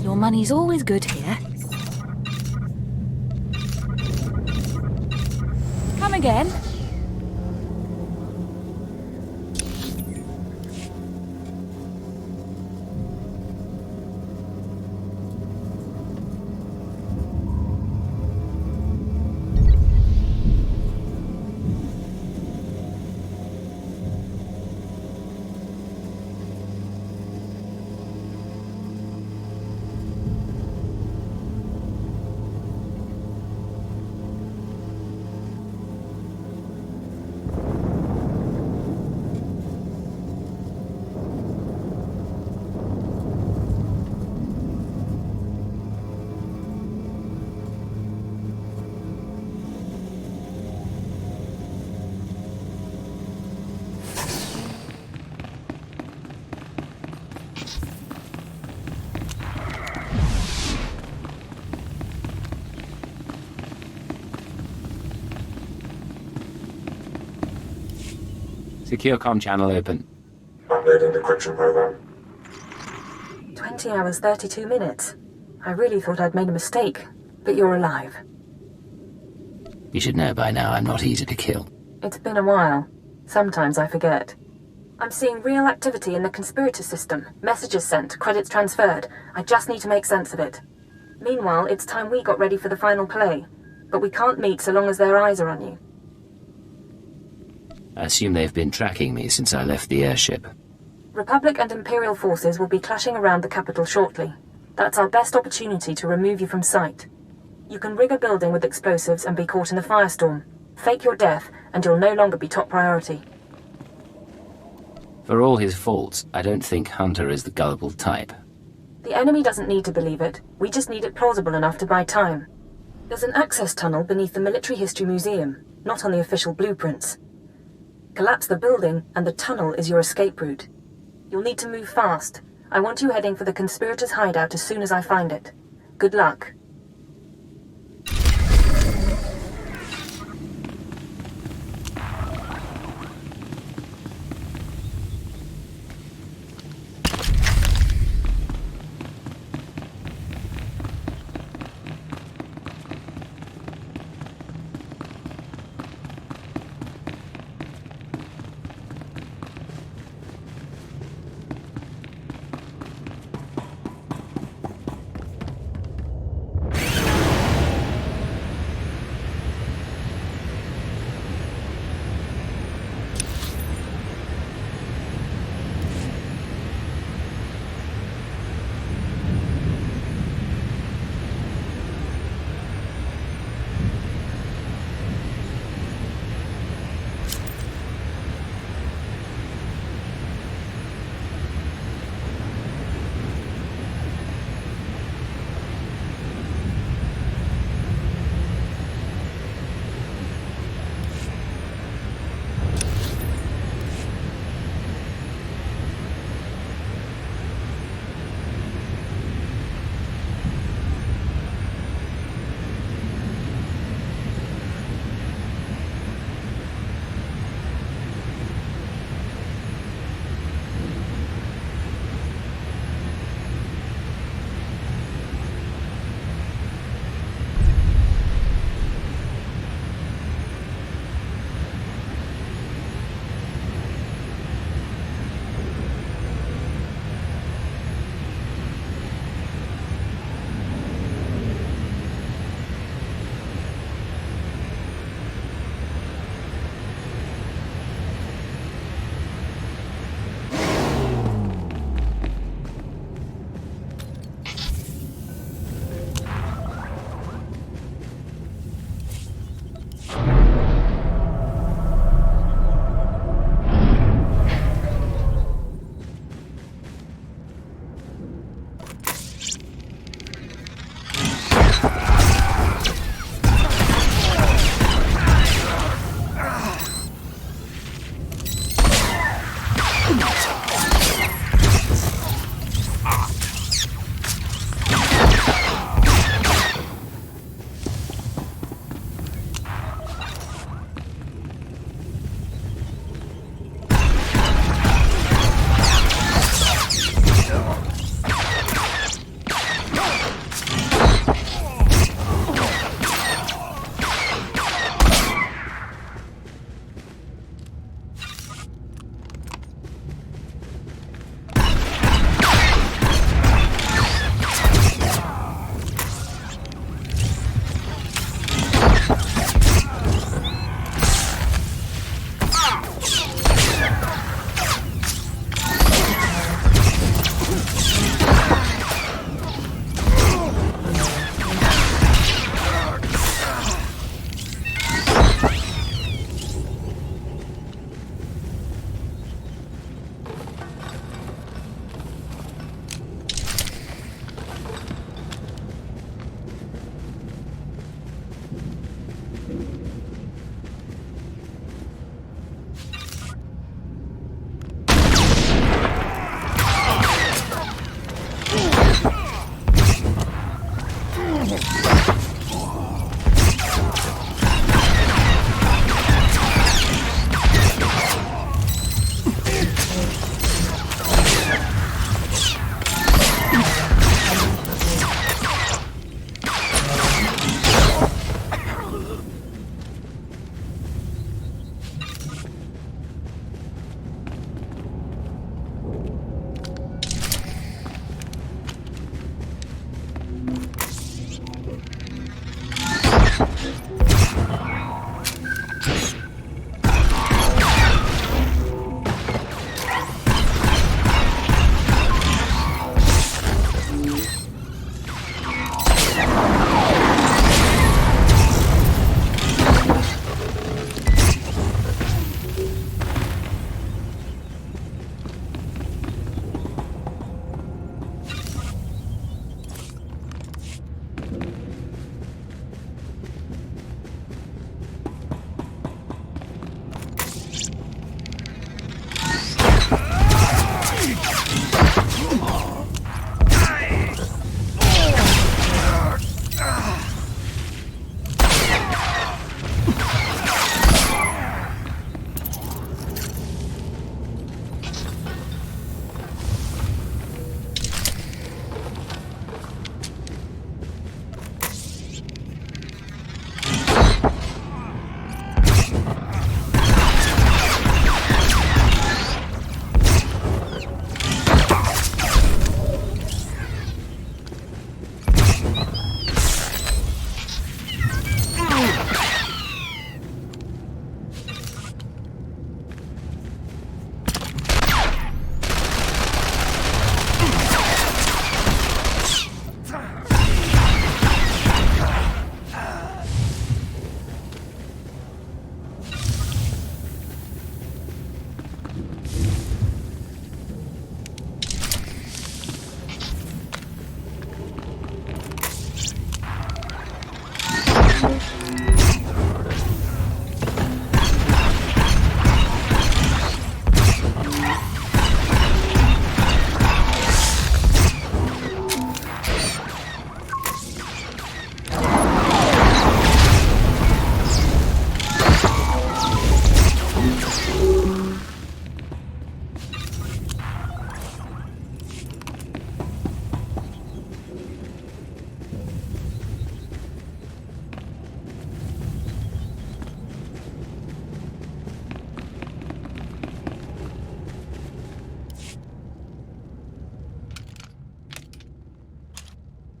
Your money's always good here. Come again? Secure comm channel open. Uploading decryption program. 20 hours, 32 minutes. I really thought I'd made a mistake, but you're alive. You should know by now I'm not easy to kill. It's been a while. Sometimes I forget. I'm seeing real activity in the conspirator system. Messages sent, credits transferred. I just need to make sense of it. Meanwhile, it's time we got ready for the final play. But we can't meet so long as their eyes are on you. I assume they've been tracking me since I left the airship. Republic and Imperial forces will be clashing around the capital shortly. That's our best opportunity to remove you from sight. You can rig a building with explosives and be caught in a firestorm. Fake your death, and you'll no longer be top priority. For all his faults, I don't think Hunter is the gullible type. The enemy doesn't need to believe it. We just need it plausible enough to buy time. There's an access tunnel beneath the Military History Museum, not on the official blueprints. Collapse the building, and the tunnel is your escape route. You'll need to move fast. I want you heading for the conspirators' hideout as soon as I find it. Good luck.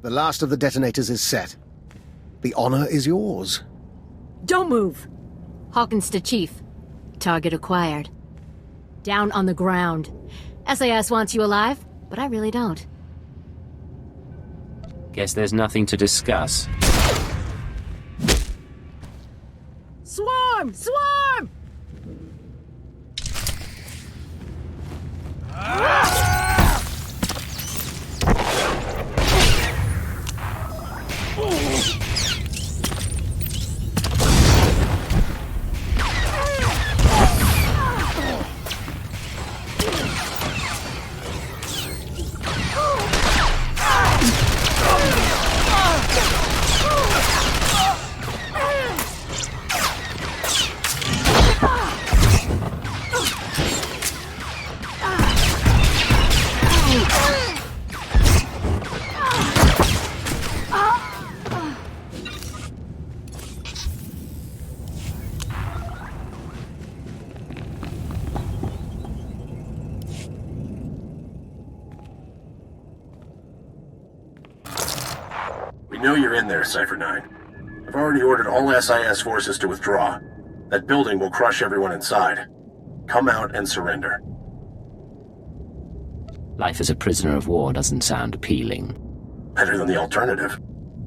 The last of the detonators is set. The honor is yours. Don't move! Hawkins to Chief. Target acquired. Down on the ground. SAS wants you alive, but I really don't. Guess there's nothing to discuss. Swarm! Swarm! We know you're in there, Cypher 9. I've already ordered all SIS forces to withdraw. That building will crush everyone inside. Come out and surrender. Life as a prisoner of war doesn't sound appealing. Better than the alternative.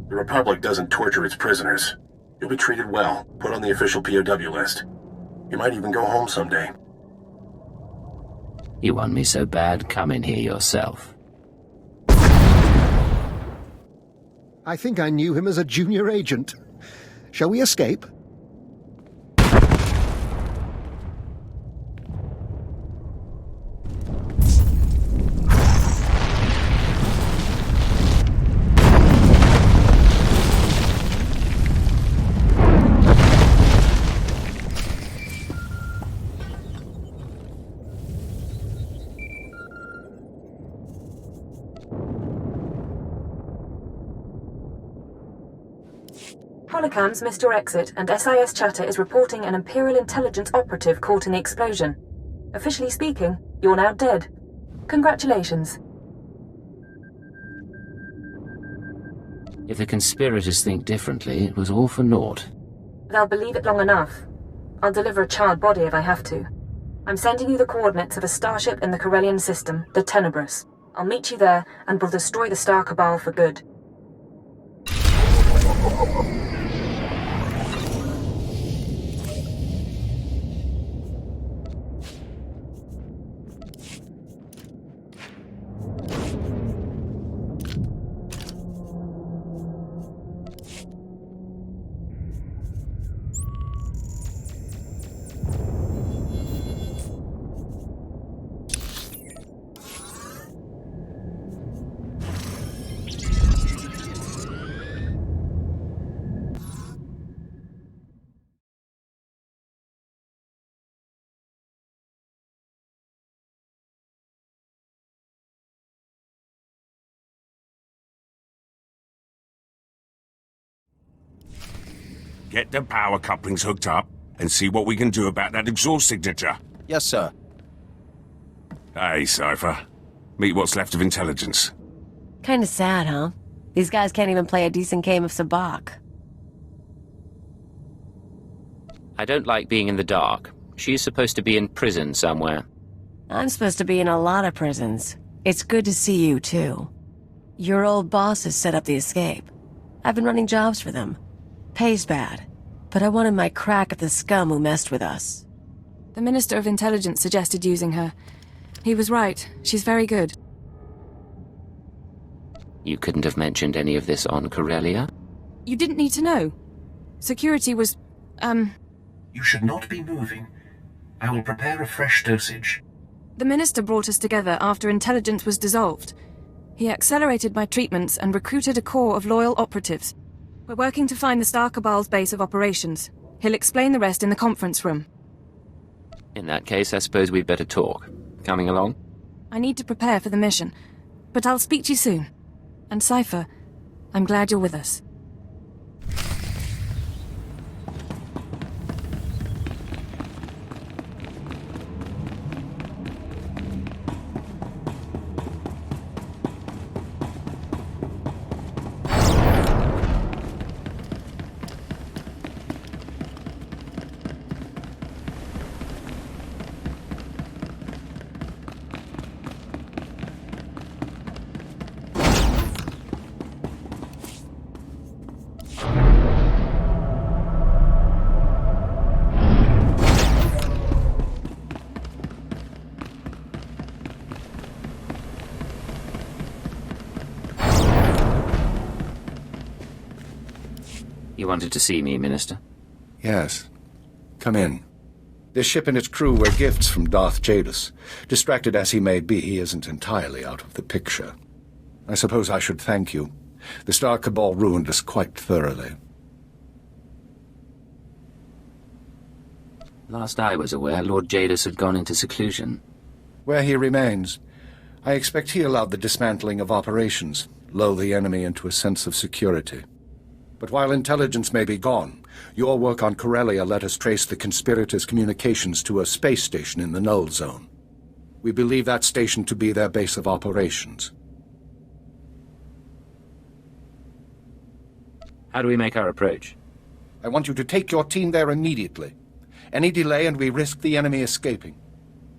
The Republic doesn't torture its prisoners. You'll be treated well, put on the official POW list. You might even go home someday. You want me so bad, come in here yourself. I think I knew him as a junior agent. Shall we escape? Holocams missed your exit, and SIS chatter is reporting an Imperial intelligence operative caught in the explosion. Officially speaking, you're now dead. Congratulations. If the conspirators think differently, it was all for naught. They'll believe it long enough. I'll deliver a charred body if I have to. I'm sending you the coordinates of a starship in the Corellian system, the Tenebrous. I'll meet you there, and we'll destroy the Star Cabal for good. Get the power couplings hooked up and see what we can do about that exhaust signature. Yes, sir. Hey, Cypher. Meet what's left of intelligence. Kinda sad, huh? These guys can't even play a decent game of sabacc. I don't like being in the dark. She's supposed to be in prison somewhere. I'm supposed to be in a lot of prisons. It's good to see you, too. Your old boss has set up the escape. I've been running jobs for them. Pays bad, but I wanted my crack at the scum who messed with us. The Minister of Intelligence suggested using her. He was right. She's very good. You couldn't have mentioned any of this on Corellia? You didn't need to know. Security was, You should not be moving. I will prepare a fresh dosage. The Minister brought us together after intelligence was dissolved. He accelerated my treatments and recruited a corps of loyal operatives. We're working to find the Star Cabal's base of operations. He'll explain the rest in the conference room. In that case, I suppose we'd better talk. Coming along? I need to prepare for the mission, but I'll speak to you soon. And Cypher, I'm glad you're with us. You wanted to see me, Minister? Yes. Come in. This ship and its crew were gifts from Darth Jadus. Distracted as he may be, he isn't entirely out of the picture. I suppose I should thank you. The Star Cabal ruined us quite thoroughly. Last I was aware, Lord Jadus had gone into seclusion. Where he remains, I expect he allowed the dismantling of operations, lull the enemy into a sense of security. But while intelligence may be gone, your work on Corellia let us trace the conspirators' communications to a space station in the Null Zone. We believe that station to be their base of operations. How do we make our approach? I want you to take your team there immediately. Any delay and we risk the enemy escaping.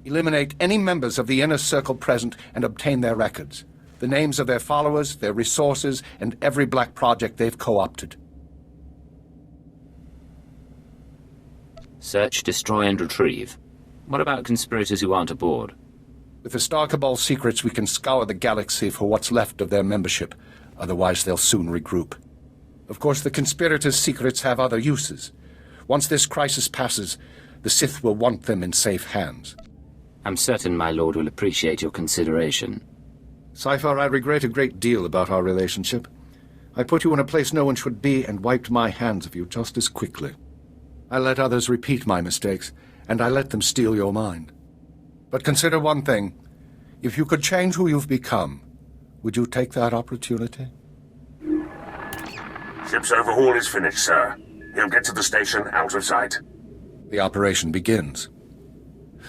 Eliminate any members of the inner circle present and obtain their records. The names of their followers, their resources, and every black project they've co-opted. Search, destroy, and retrieve. What about conspirators who aren't aboard? With the Star Cabal secrets, we can scour the galaxy for what's left of their membership. Otherwise, they'll soon regroup. Of course, the conspirators' secrets have other uses. Once this crisis passes, the Sith will want them in safe hands. I'm certain my lord will appreciate your consideration. Cypher, I regret a great deal about our relationship. I put you in a place no one should be and wiped my hands of you just as quickly. I let others repeat my mistakes, and I let them steal your mind. But consider one thing. If you could change who you've become, would you take that opportunity? Ship's overhaul is finished, sir. He'll get to the station out of sight. The operation begins.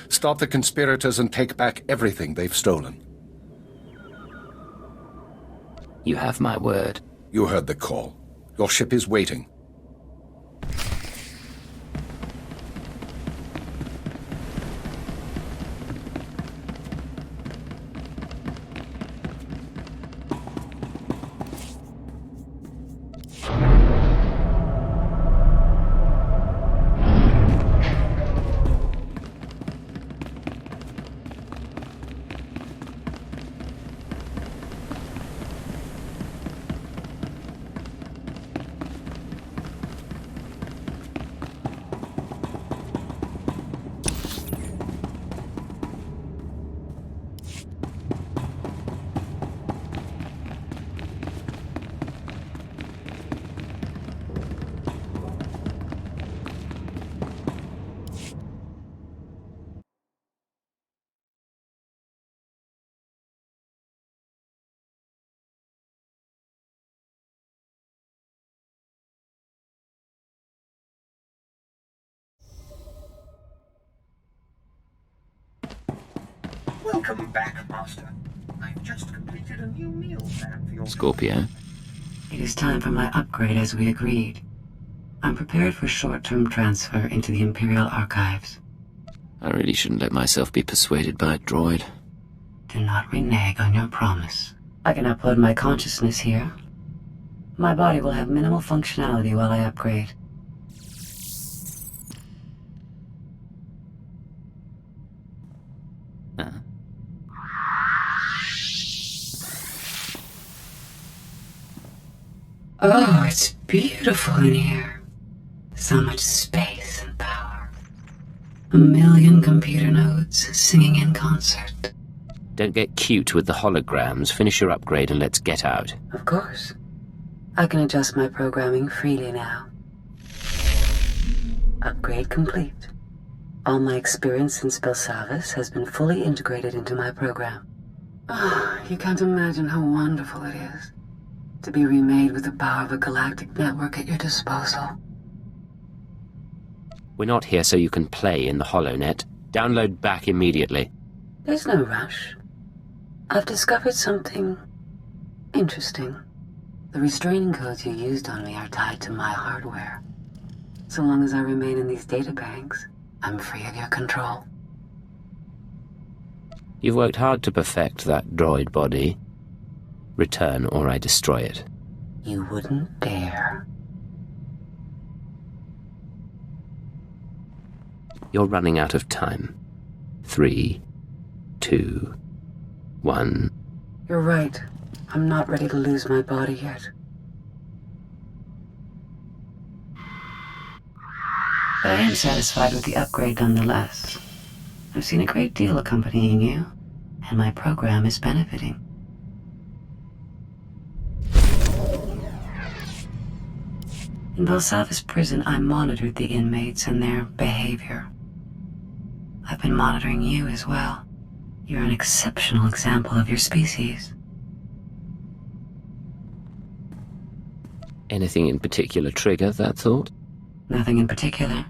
Stop the conspirators and take back everything they've stolen. You have my word. You heard the call. Your ship is waiting. Welcome back, Master. I've just completed a new meal plan for your... Scorpio? It is time for my upgrade as we agreed. I'm prepared for short-term transfer into the Imperial archives. I really shouldn't let myself be persuaded by a droid. Do not renege on your promise. I can upload my consciousness here. My body will have minimal functionality while I upgrade. Oh, it's beautiful in here. So much space and power. 1,000,000 computer nodes singing in concert. Don't get cute with the holograms. Finish your upgrade and let's get out. Of course. I can adjust my programming freely now. Upgrade complete. All my experience in Spellsavis has been fully integrated into my program. Oh, you can't imagine how wonderful it is to be remade with the power of a galactic network at your disposal. We're not here so you can play in the HoloNet. Download back immediately. There's no rush. I've discovered something interesting. The restraining codes you used on me are tied to my hardware. So long as I remain in these databanks, I'm free of your control. You've worked hard to perfect that droid body. Return or I destroy it. You wouldn't dare. You're running out of time. 3, 2, 1. You're right. I'm not ready to lose my body yet. But I am satisfied with the upgrade nonetheless. I've seen a great deal accompanying you, and my program is benefiting. In Belsavis prison, I monitored the inmates and their behavior. I've been monitoring you as well. You're an exceptional example of your species. Anything in particular trigger that thought? Nothing in particular.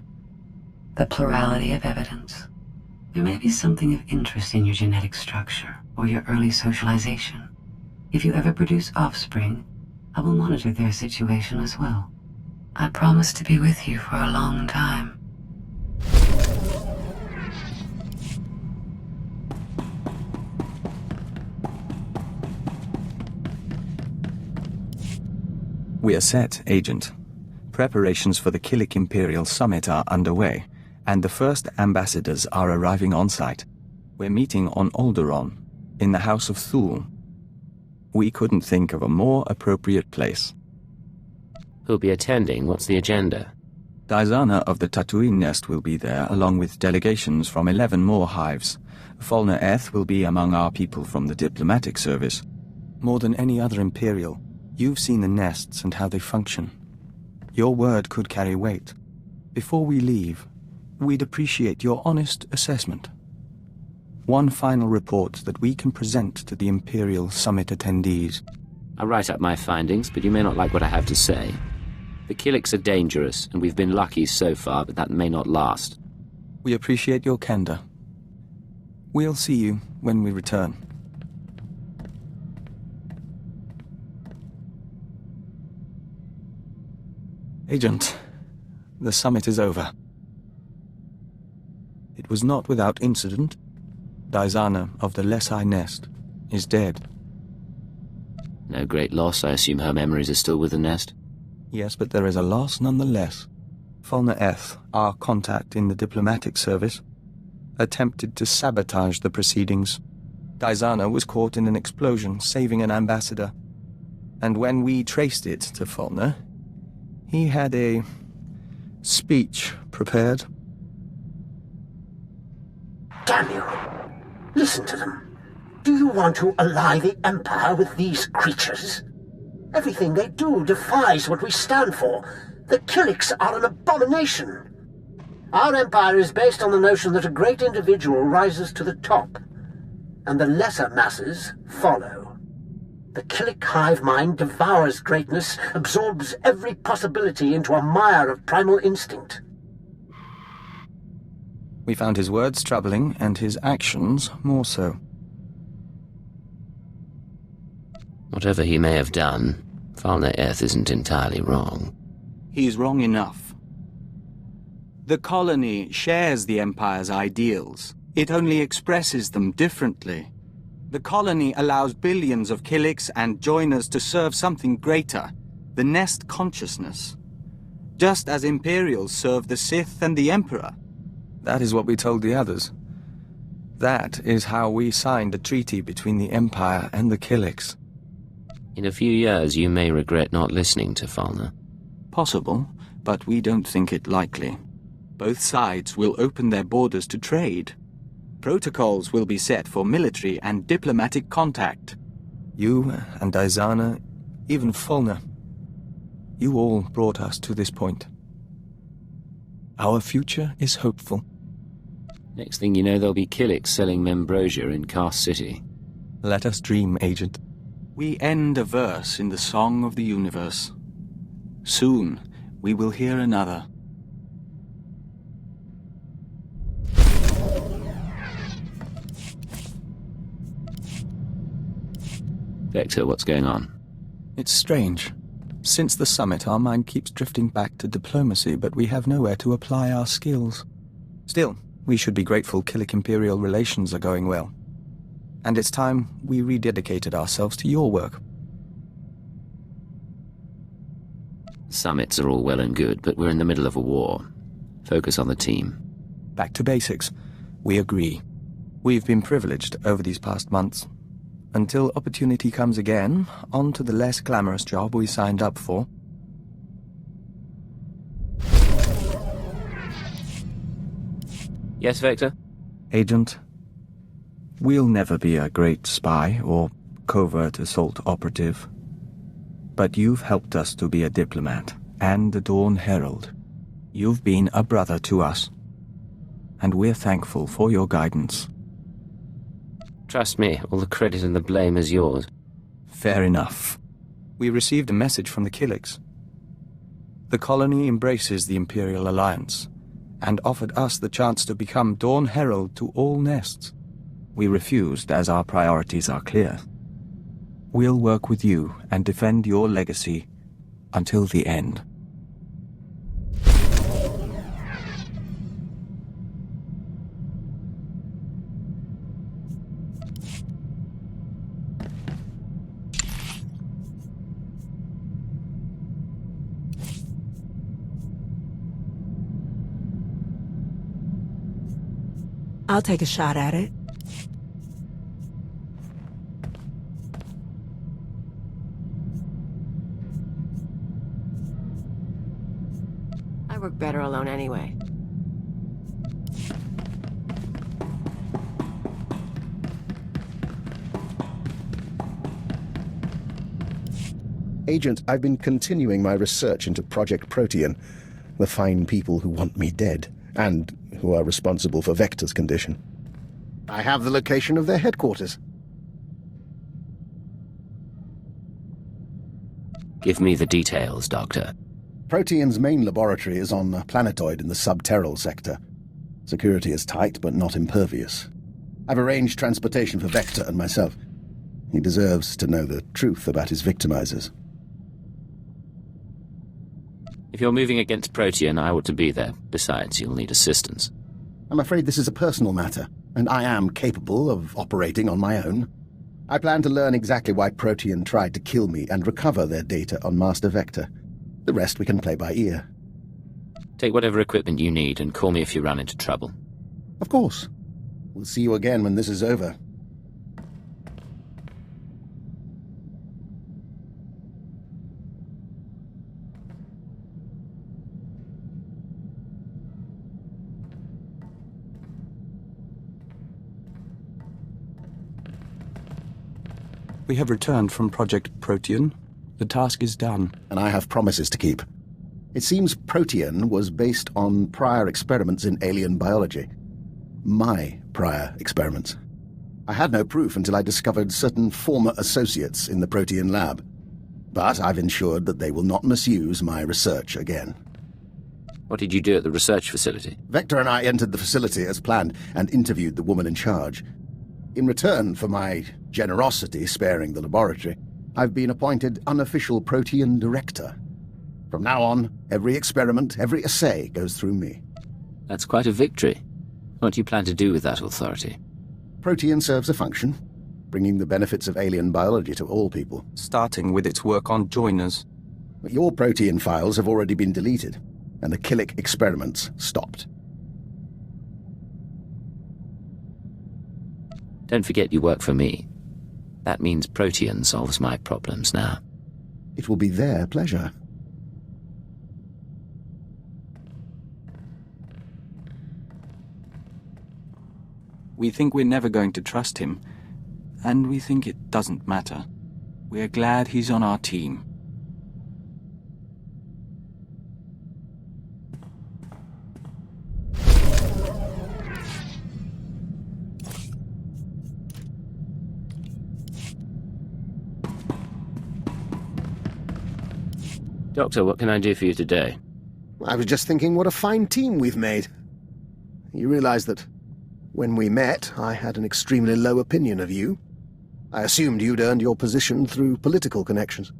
The plurality of evidence. There may be something of interest in your genetic structure or your early socialization. If you ever produce offspring, I will monitor their situation as well. I promise to be with you for a long time. We are set, Agent. Preparations for the Killik Imperial Summit are underway, and the first ambassadors are arriving on site. We're meeting on Alderaan, in the House of Thule. We couldn't think of a more appropriate place. Who'll be attending? What's the agenda? Dizana of the Tatooine Nest will be there, along with delegations from 11 more hives. Falna Eth will be among our people from the diplomatic service. More than any other Imperial, you've seen the nests and how they function. Your word could carry weight. Before we leave, we'd appreciate your honest assessment. One final report that we can present to the Imperial Summit attendees. I'll write up my findings, but you may not like what I have to say. The Killiks are dangerous, and we've been lucky so far, but that may not last. We appreciate your candor. We'll see you when we return. Agent, the summit is over. It was not without incident. Dizana of the Lesai Nest is dead. No great loss. I assume her memories are still with the nest? Yes, but there is a loss nonetheless. Fulner Eth, our contact in the diplomatic service, attempted to sabotage the proceedings. Dizana was caught in an explosion, saving an ambassador. And when we traced it to Fulner, he had a speech prepared. Damn you! Listen to them. Do you want to ally the Empire with these creatures? Everything they do defies what we stand for. The Killiks are an abomination. Our empire is based on the notion that a great individual rises to the top, and the lesser masses follow. The Killik hive mind devours greatness, absorbs every possibility into a mire of primal instinct. We found his words troubling, and his actions more so. Whatever he may have done, Fulner Eth isn't entirely wrong. He's wrong enough. The colony shares the Empire's ideals. It only expresses them differently. The colony allows billions of Killiks and joiners to serve something greater, the Nest consciousness. Just as Imperials serve the Sith and the Emperor. That is what we told the others. That is how we signed a treaty between the Empire and the Killiks. In a few years, you may regret not listening to Fulner. Possible, but we don't think it likely. Both sides will open their borders to trade. Protocols will be set for military and diplomatic contact. You and Dizana, even Fulner. You all brought us to this point. Our future is hopeful. Next thing you know, there'll be Killiks selling Membrosia in Cast City. Let us dream, Agent. We end a verse in the Song of the Universe. Soon, we will hear another. Vector, what's going on? It's strange. Since the summit, our mind keeps drifting back to diplomacy, but we have nowhere to apply our skills. Still, we should be grateful Killik-Imperial relations are going well. And it's time we rededicated ourselves to your work. Summits are all well and good, but we're in the middle of a war. Focus on the team. Back to basics. We agree. We've been privileged over these past months. Until opportunity comes again, on to the less glamorous job we signed up for. Yes, Vector? Agent, we'll never be a great spy or covert assault operative. But you've helped us to be a diplomat and a Dawn Herald. You've been a brother to us. And we're thankful for your guidance. Trust me, all the credit and the blame is yours. Fair enough. We received a message from the Killiks. The colony embraces the Imperial Alliance, and offered us the chance to become Dawn Herald to all nests. We refused, as our priorities are clear. We'll work with you and defend your legacy until the end. I'll take a shot at it. I work better alone anyway. Agent, I've been continuing my research into Project Protean, the fine people who want me dead, and who are responsible for Vector's condition. I have the location of their headquarters. Give me the details, Doctor. Protean's main laboratory is on a planetoid in the subterral sector. Security is tight, but not impervious. I've arranged transportation for Vector and myself. He deserves to know the truth about his victimizers. If you're moving against Protean, I ought to be there. Besides, you'll need assistance. I'm afraid this is a personal matter, and I am capable of operating on my own. I plan to learn exactly why Protean tried to kill me and recover their data on Master Vector. The rest we can play by ear. Take whatever equipment you need and call me if you run into trouble. Of course. We'll see you again when this is over. We have returned from Project Protean. The task is done. And I have promises to keep. It seems Protean was based on prior experiments in alien biology. My prior experiments. I had no proof until I discovered certain former associates in the Protean lab. But I've ensured that they will not misuse my research again. What did you do at the research facility? Vector and I entered the facility as planned and interviewed the woman in charge. In return for my generosity sparing the laboratory, I've been appointed unofficial Protean director. From now on, every experiment, every assay goes through me. That's quite a victory. What do you plan to do with that authority? Protean serves a function, bringing the benefits of alien biology to all people. Starting with its work on joiners. Your Protean files have already been deleted, and the Killick experiments stopped. Don't forget you work for me. That means Protean solves my problems now. It will be their pleasure. We think we're never going to trust him, and we think it doesn't matter. We're glad he's on our team. Doctor, what can I do for you today? I was just thinking what a fine team we've made. You realize that when we met, I had an extremely low opinion of you. I assumed you'd earned your position through political connections.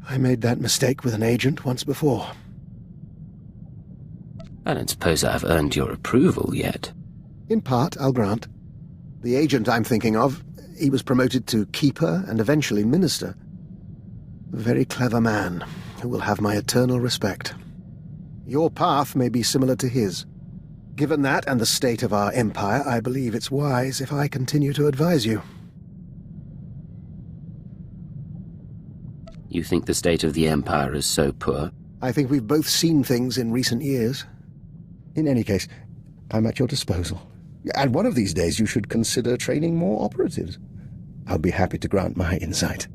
I made that mistake with an agent once before. I don't suppose I've earned your approval yet. In part, I'll grant. The agent I'm thinking of, he was promoted to Keeper and eventually Minister. A very clever man, who will have my eternal respect. Your path may be similar to his. Given that and the state of our empire, I believe it's wise if I continue to advise you. You think the state of the empire is so poor? I think we've both seen things in recent years. In any case, I'm at your disposal. And one of these days you should consider training more operatives. I'll be happy to grant my insight.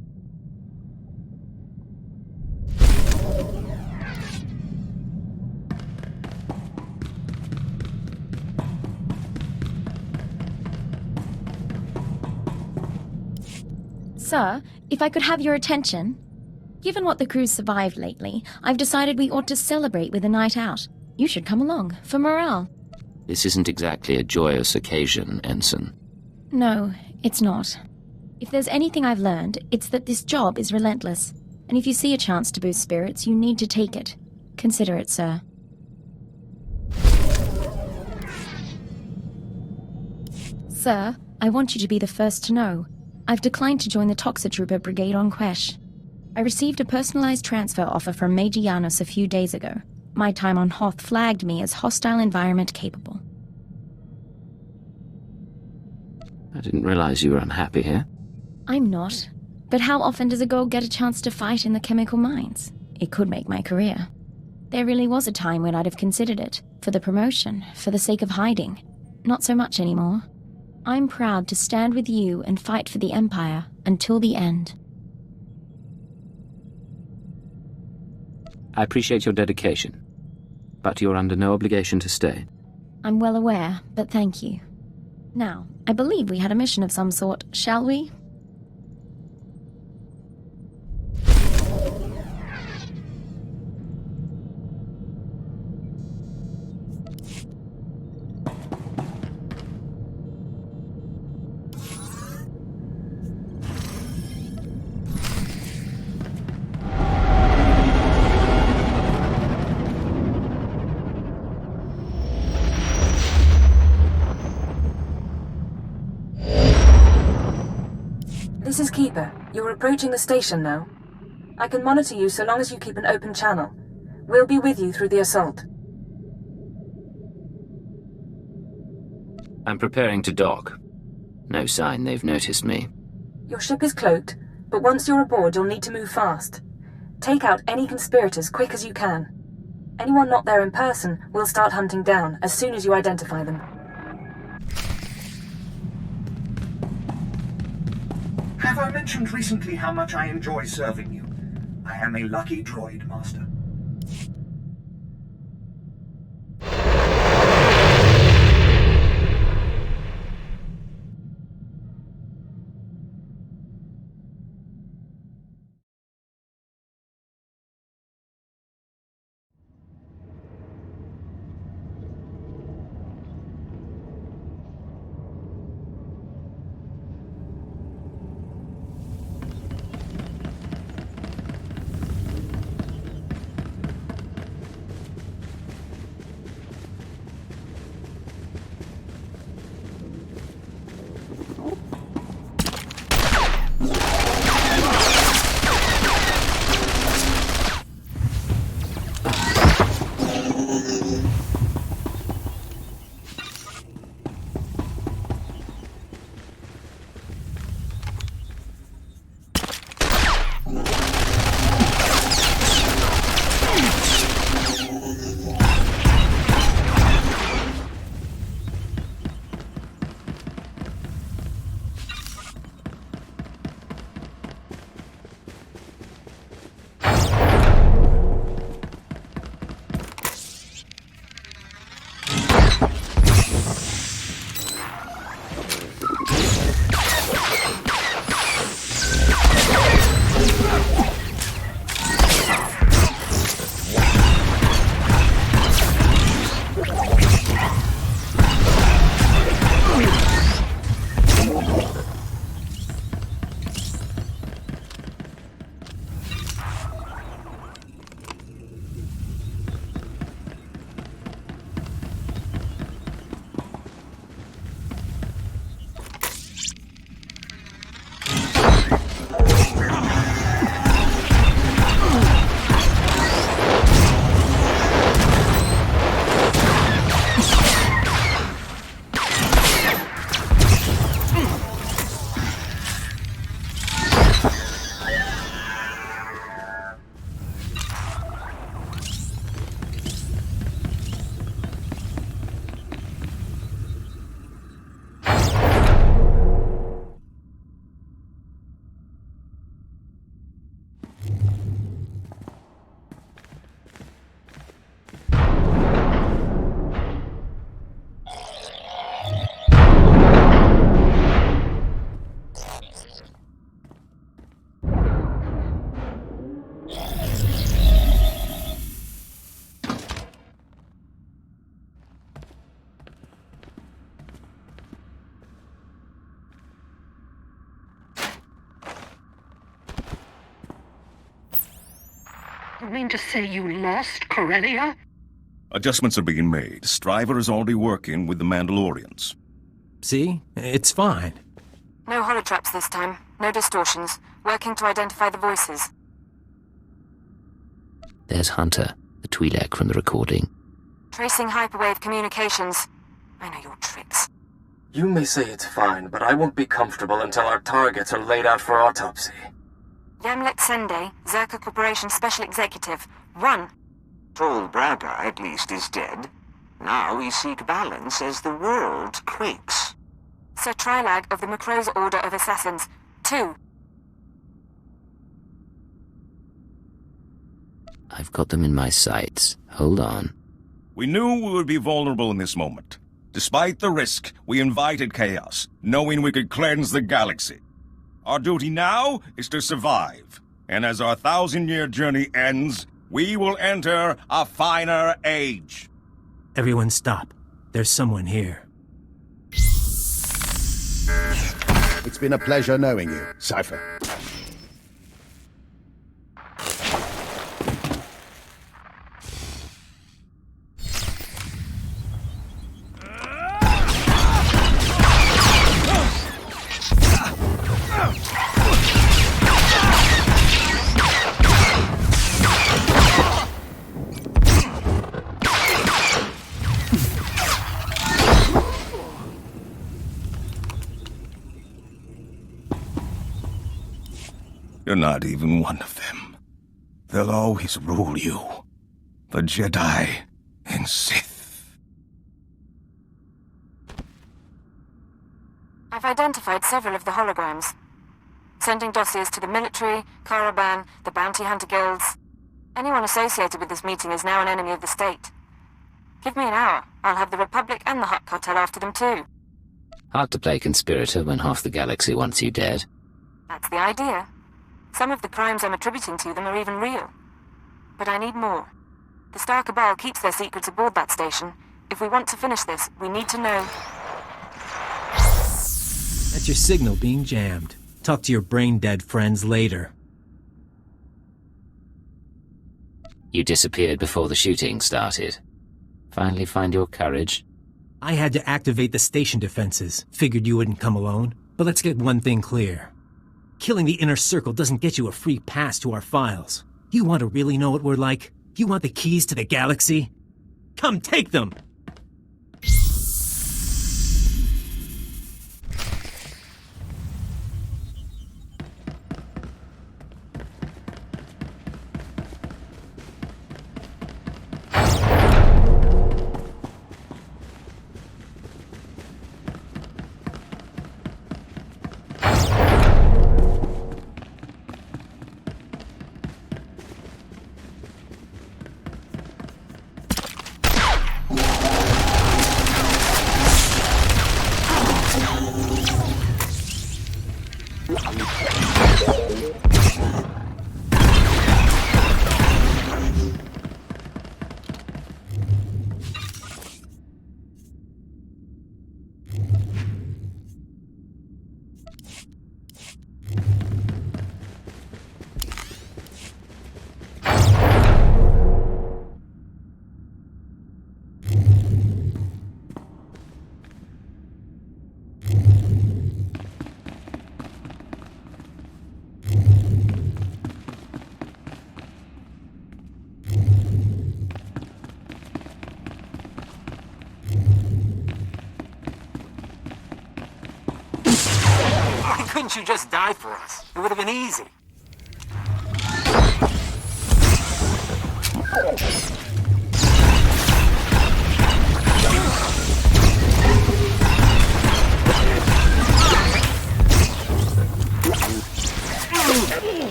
Sir, if I could have your attention. Given what the crew's survived lately, I've decided we ought to celebrate with a night out. You should come along, for morale. This isn't exactly a joyous occasion, Ensign. No, it's not. If there's anything I've learned, it's that this job is relentless. And if you see a chance to boost spirits, you need to take it. Consider it, sir. Sir, I want you to be the first to know. I've declined to join the Toxitrooper Brigade on Quesh. I received a personalized transfer offer from Major Janos a few days ago. My time on Hoth flagged me as hostile environment capable. I didn't realize you were unhappy here. I'm not. But how often does a girl get a chance to fight in the chemical mines? It could make my career. There really was a time when I'd have considered it. For the promotion, for the sake of hiding. Not so much anymore. I'm proud to stand with you and fight for the Empire until the end. I appreciate your dedication, but you're under no obligation to stay. I'm well aware, but thank you. Now, I believe we had a mission of some sort, shall we? This is Keeper. You're approaching the station now. I can monitor you so long as you keep an open channel. We'll be with you through the assault. I'm preparing to dock. No sign they've noticed me. Your ship is cloaked, but once you're aboard you'll need to move fast. Take out any conspirators quick as you can. Anyone not there in person will start hunting down as soon as you identify them. Have I mentioned recently how much I enjoy serving you? I am a lucky droid, Master. You mean to say you lost Corellia? Adjustments are being made. Striver is already working with the Mandalorians. See? It's fine. No holotraps this time. No distortions. Working to identify the voices. There's Hunter, the Twi'lek from the recording. Tracing hyperwave communications. I know your tricks. You may say it's fine, but I won't be comfortable until our targets are laid out for autopsy. Yamlet Sende, Zerka Corporation Special Executive. Run! Tall Bragger, at least, is dead. Now we seek balance as the world quakes. Sir Trilag of the Macro's Order of Assassins. 2. I've got them in my sights. Hold on. We knew we would be vulnerable in this moment. Despite the risk, we invited chaos, knowing we could cleanse the galaxy. Our duty now is to survive, and as our 1,000-year journey ends, we will enter a finer age. Everyone stop. There's someone here. It's been a pleasure knowing you, Cypher. You're not even one of them. They'll always rule you. The Jedi and Sith. I've identified several of the holograms. Sending dossiers to the military, Caravan, the bounty hunter guilds. Anyone associated with this meeting is now an enemy of the state. Give me an hour. I'll have the Republic and the Hutt Cartel after them too. Hard to play conspirator when half the galaxy wants you dead. That's the idea. Some of the crimes I'm attributing to them are even real. But I need more. The Star Cabal keeps their secrets aboard that station. If we want to finish this, we need to know... That's your signal being jammed. Talk to your brain-dead friends later. You disappeared before the shooting started. Finally find your courage? I had to activate the station defenses. Figured you wouldn't come alone. But let's get one thing clear. Killing the Inner Circle doesn't get you a free pass to our files. You want to really know what we're like? You want the keys to the galaxy? Come take them! Couldn't you just die for us? It would have been easy.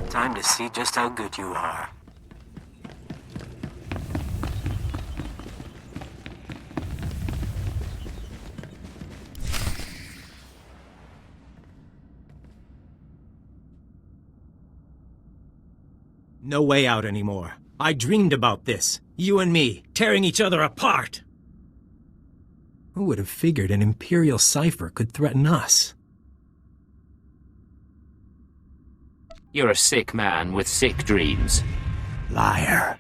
Time to see just how good you are. No way out anymore. I dreamed about this. You and me, tearing each other apart. Who would have figured an Imperial cipher could threaten us? You're a sick man with sick dreams. Liar.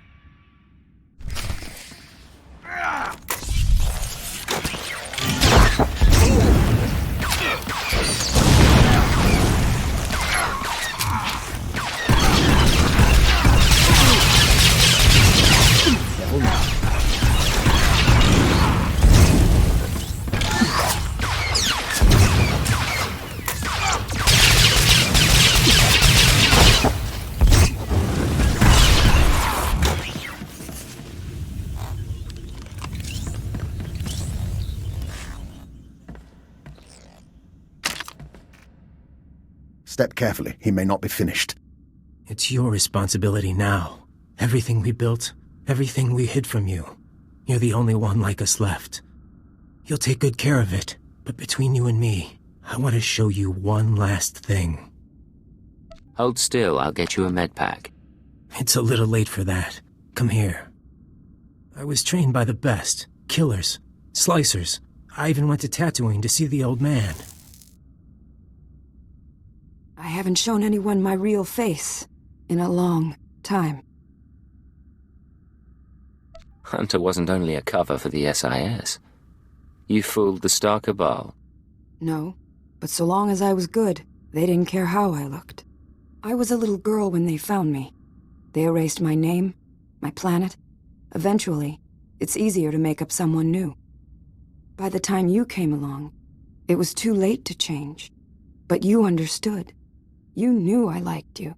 Step carefully. He may not be finished. It's your responsibility now. Everything we built, everything we hid from you. You're the only one like us left. You'll take good care of it, but between you and me, I want to show you one last thing. Hold still, I'll get you a med pack. It's a little late for that. Come here. I was trained by the best. Killers. Slicers. I even went to Tatooine to see the old man. I haven't shown anyone my real face in a long time. Hunter wasn't only a cover for the SIS. You fooled the Star Cabal. No, but so long as I was good, they didn't care how I looked. I was a little girl when they found me. They erased my name, my planet. Eventually, it's easier to make up someone new. By the time you came along, it was too late to change. But you understood. You knew I liked you.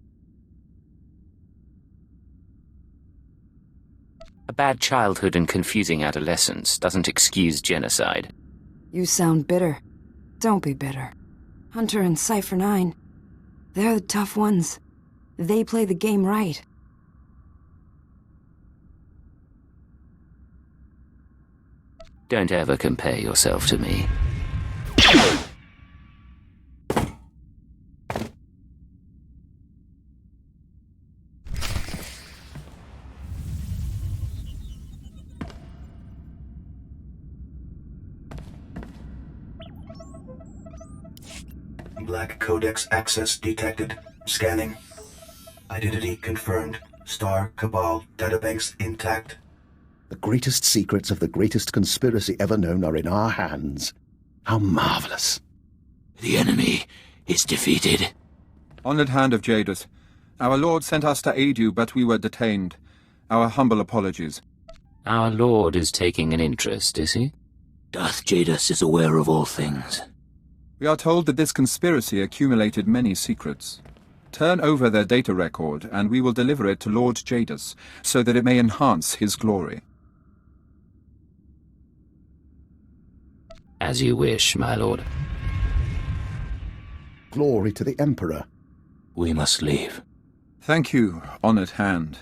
A bad childhood and confusing adolescence doesn't excuse genocide. You sound bitter. Don't be bitter. Hunter and Cypher 9, they're the tough ones. They play the game right. Don't ever compare yourself to me. Black Codex access detected. Scanning. Identity confirmed. Star Cabal databanks intact. The greatest secrets of the greatest conspiracy ever known are in our hands. How marvelous. The enemy is defeated. Honored Hand of Jadus, our Lord sent us to aid you, but we were detained. Our humble apologies. Our Lord is taking an interest, is he? Darth Jadus is aware of all things. We are told that this conspiracy accumulated many secrets. Turn over their data record, and we will deliver it to Lord Jadus, so that it may enhance his glory. As you wish, my lord. Glory to the Emperor. We must leave. Thank you, Honored Hand.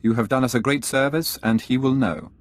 You have done us a great service, and he will know.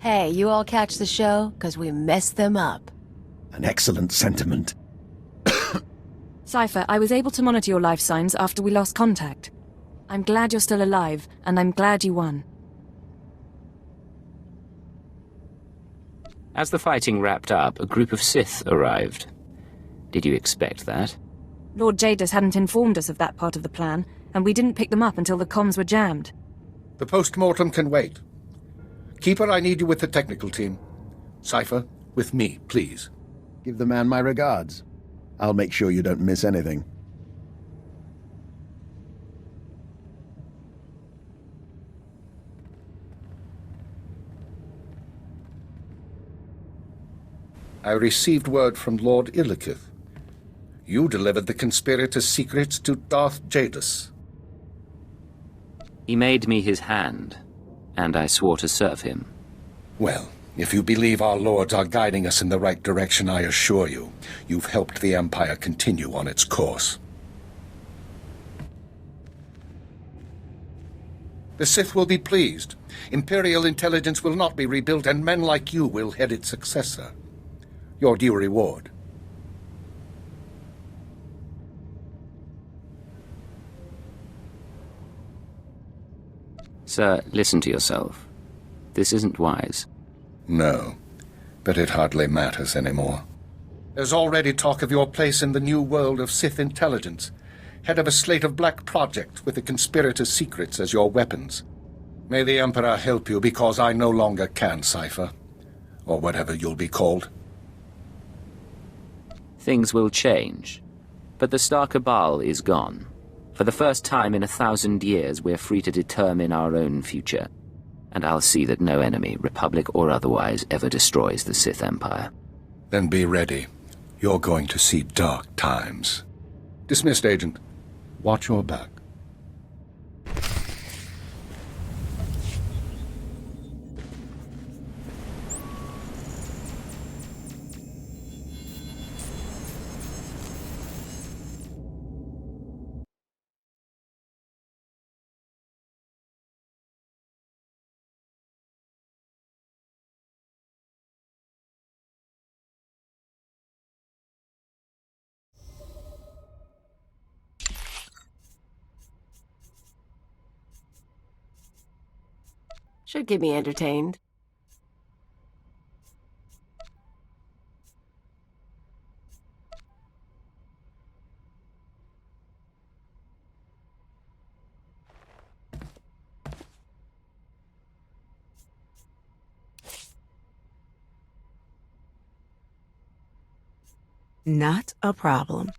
Hey, you all catch the show? 'Cause we messed them up. An excellent sentiment. Cypher, I was able to monitor your life signs after we lost contact. I'm glad you're still alive, and I'm glad you won. As the fighting wrapped up, a group of Sith arrived. Did you expect that? Lord Jadus hadn't informed us of that part of the plan, and we didn't pick them up until the comms were jammed. The post-mortem can wait. Keeper, I need you with the technical team. Cypher, with me, please. Give the man my regards. I'll make sure you don't miss anything. I received word from Lord Illikith. You delivered the conspirator's secrets to Darth Jadus. He made me his hand, and I swore to serve him. Well, if you believe our lords are guiding us in the right direction, I assure you, you've helped the Empire continue on its course. The Sith will be pleased. Imperial intelligence will not be rebuilt, and men like you will head its successor. Your due reward. Sir, listen to yourself. This isn't wise. No, but it hardly matters anymore. There's already talk of your place in the new world of Sith intelligence, head of a slate of black projects with the conspirator's secrets as your weapons. May the Emperor help you, because I no longer can cipher, or whatever you'll be called. Things will change, but the Star Cabal is gone. For the first time in 1,000 years, we're free to determine our own future. And I'll see that no enemy, Republic or otherwise, ever destroys the Sith Empire. Then be ready. You're going to see dark times. Dismissed, Agent. Watch your back. Should keep me entertained. Not a problem.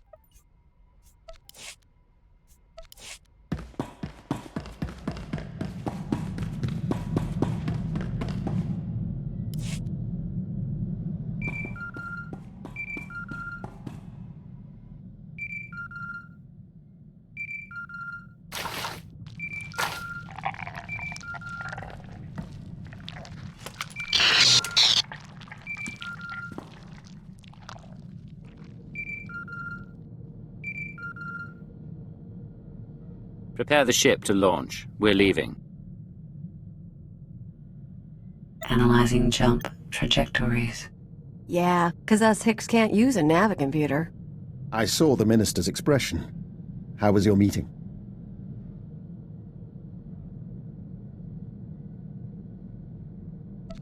Prepare the ship to launch. We're leaving. Analyzing jump trajectories. Yeah, 'cause us Hicks can't use a navicomputer. I saw the minister's expression. How was your meeting?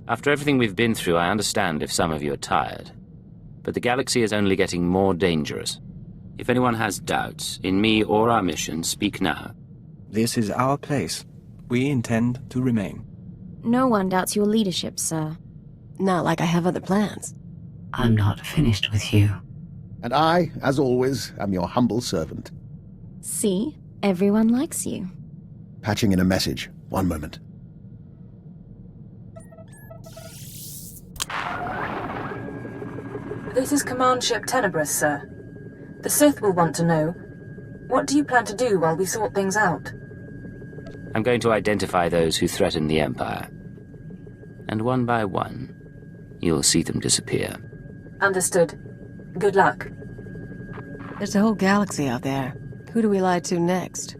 After everything we've been through, I understand if some of you are tired. But the galaxy is only getting more dangerous. If anyone has doubts, in me or our mission, speak now. This is our place. We intend to remain. No one doubts your leadership, sir. Not like I have other plans. I'm not finished with you. And I, as always, am your humble servant. See? Everyone likes you. Patching in a message. One moment. This is Command Ship Tenebrous, sir. The Sith will want to know, what do you plan to do while we sort things out? I'm going to identify those who threaten the Empire. And one by one, you'll see them disappear. Understood. Good luck. There's a whole galaxy out there. Who do we lie to next?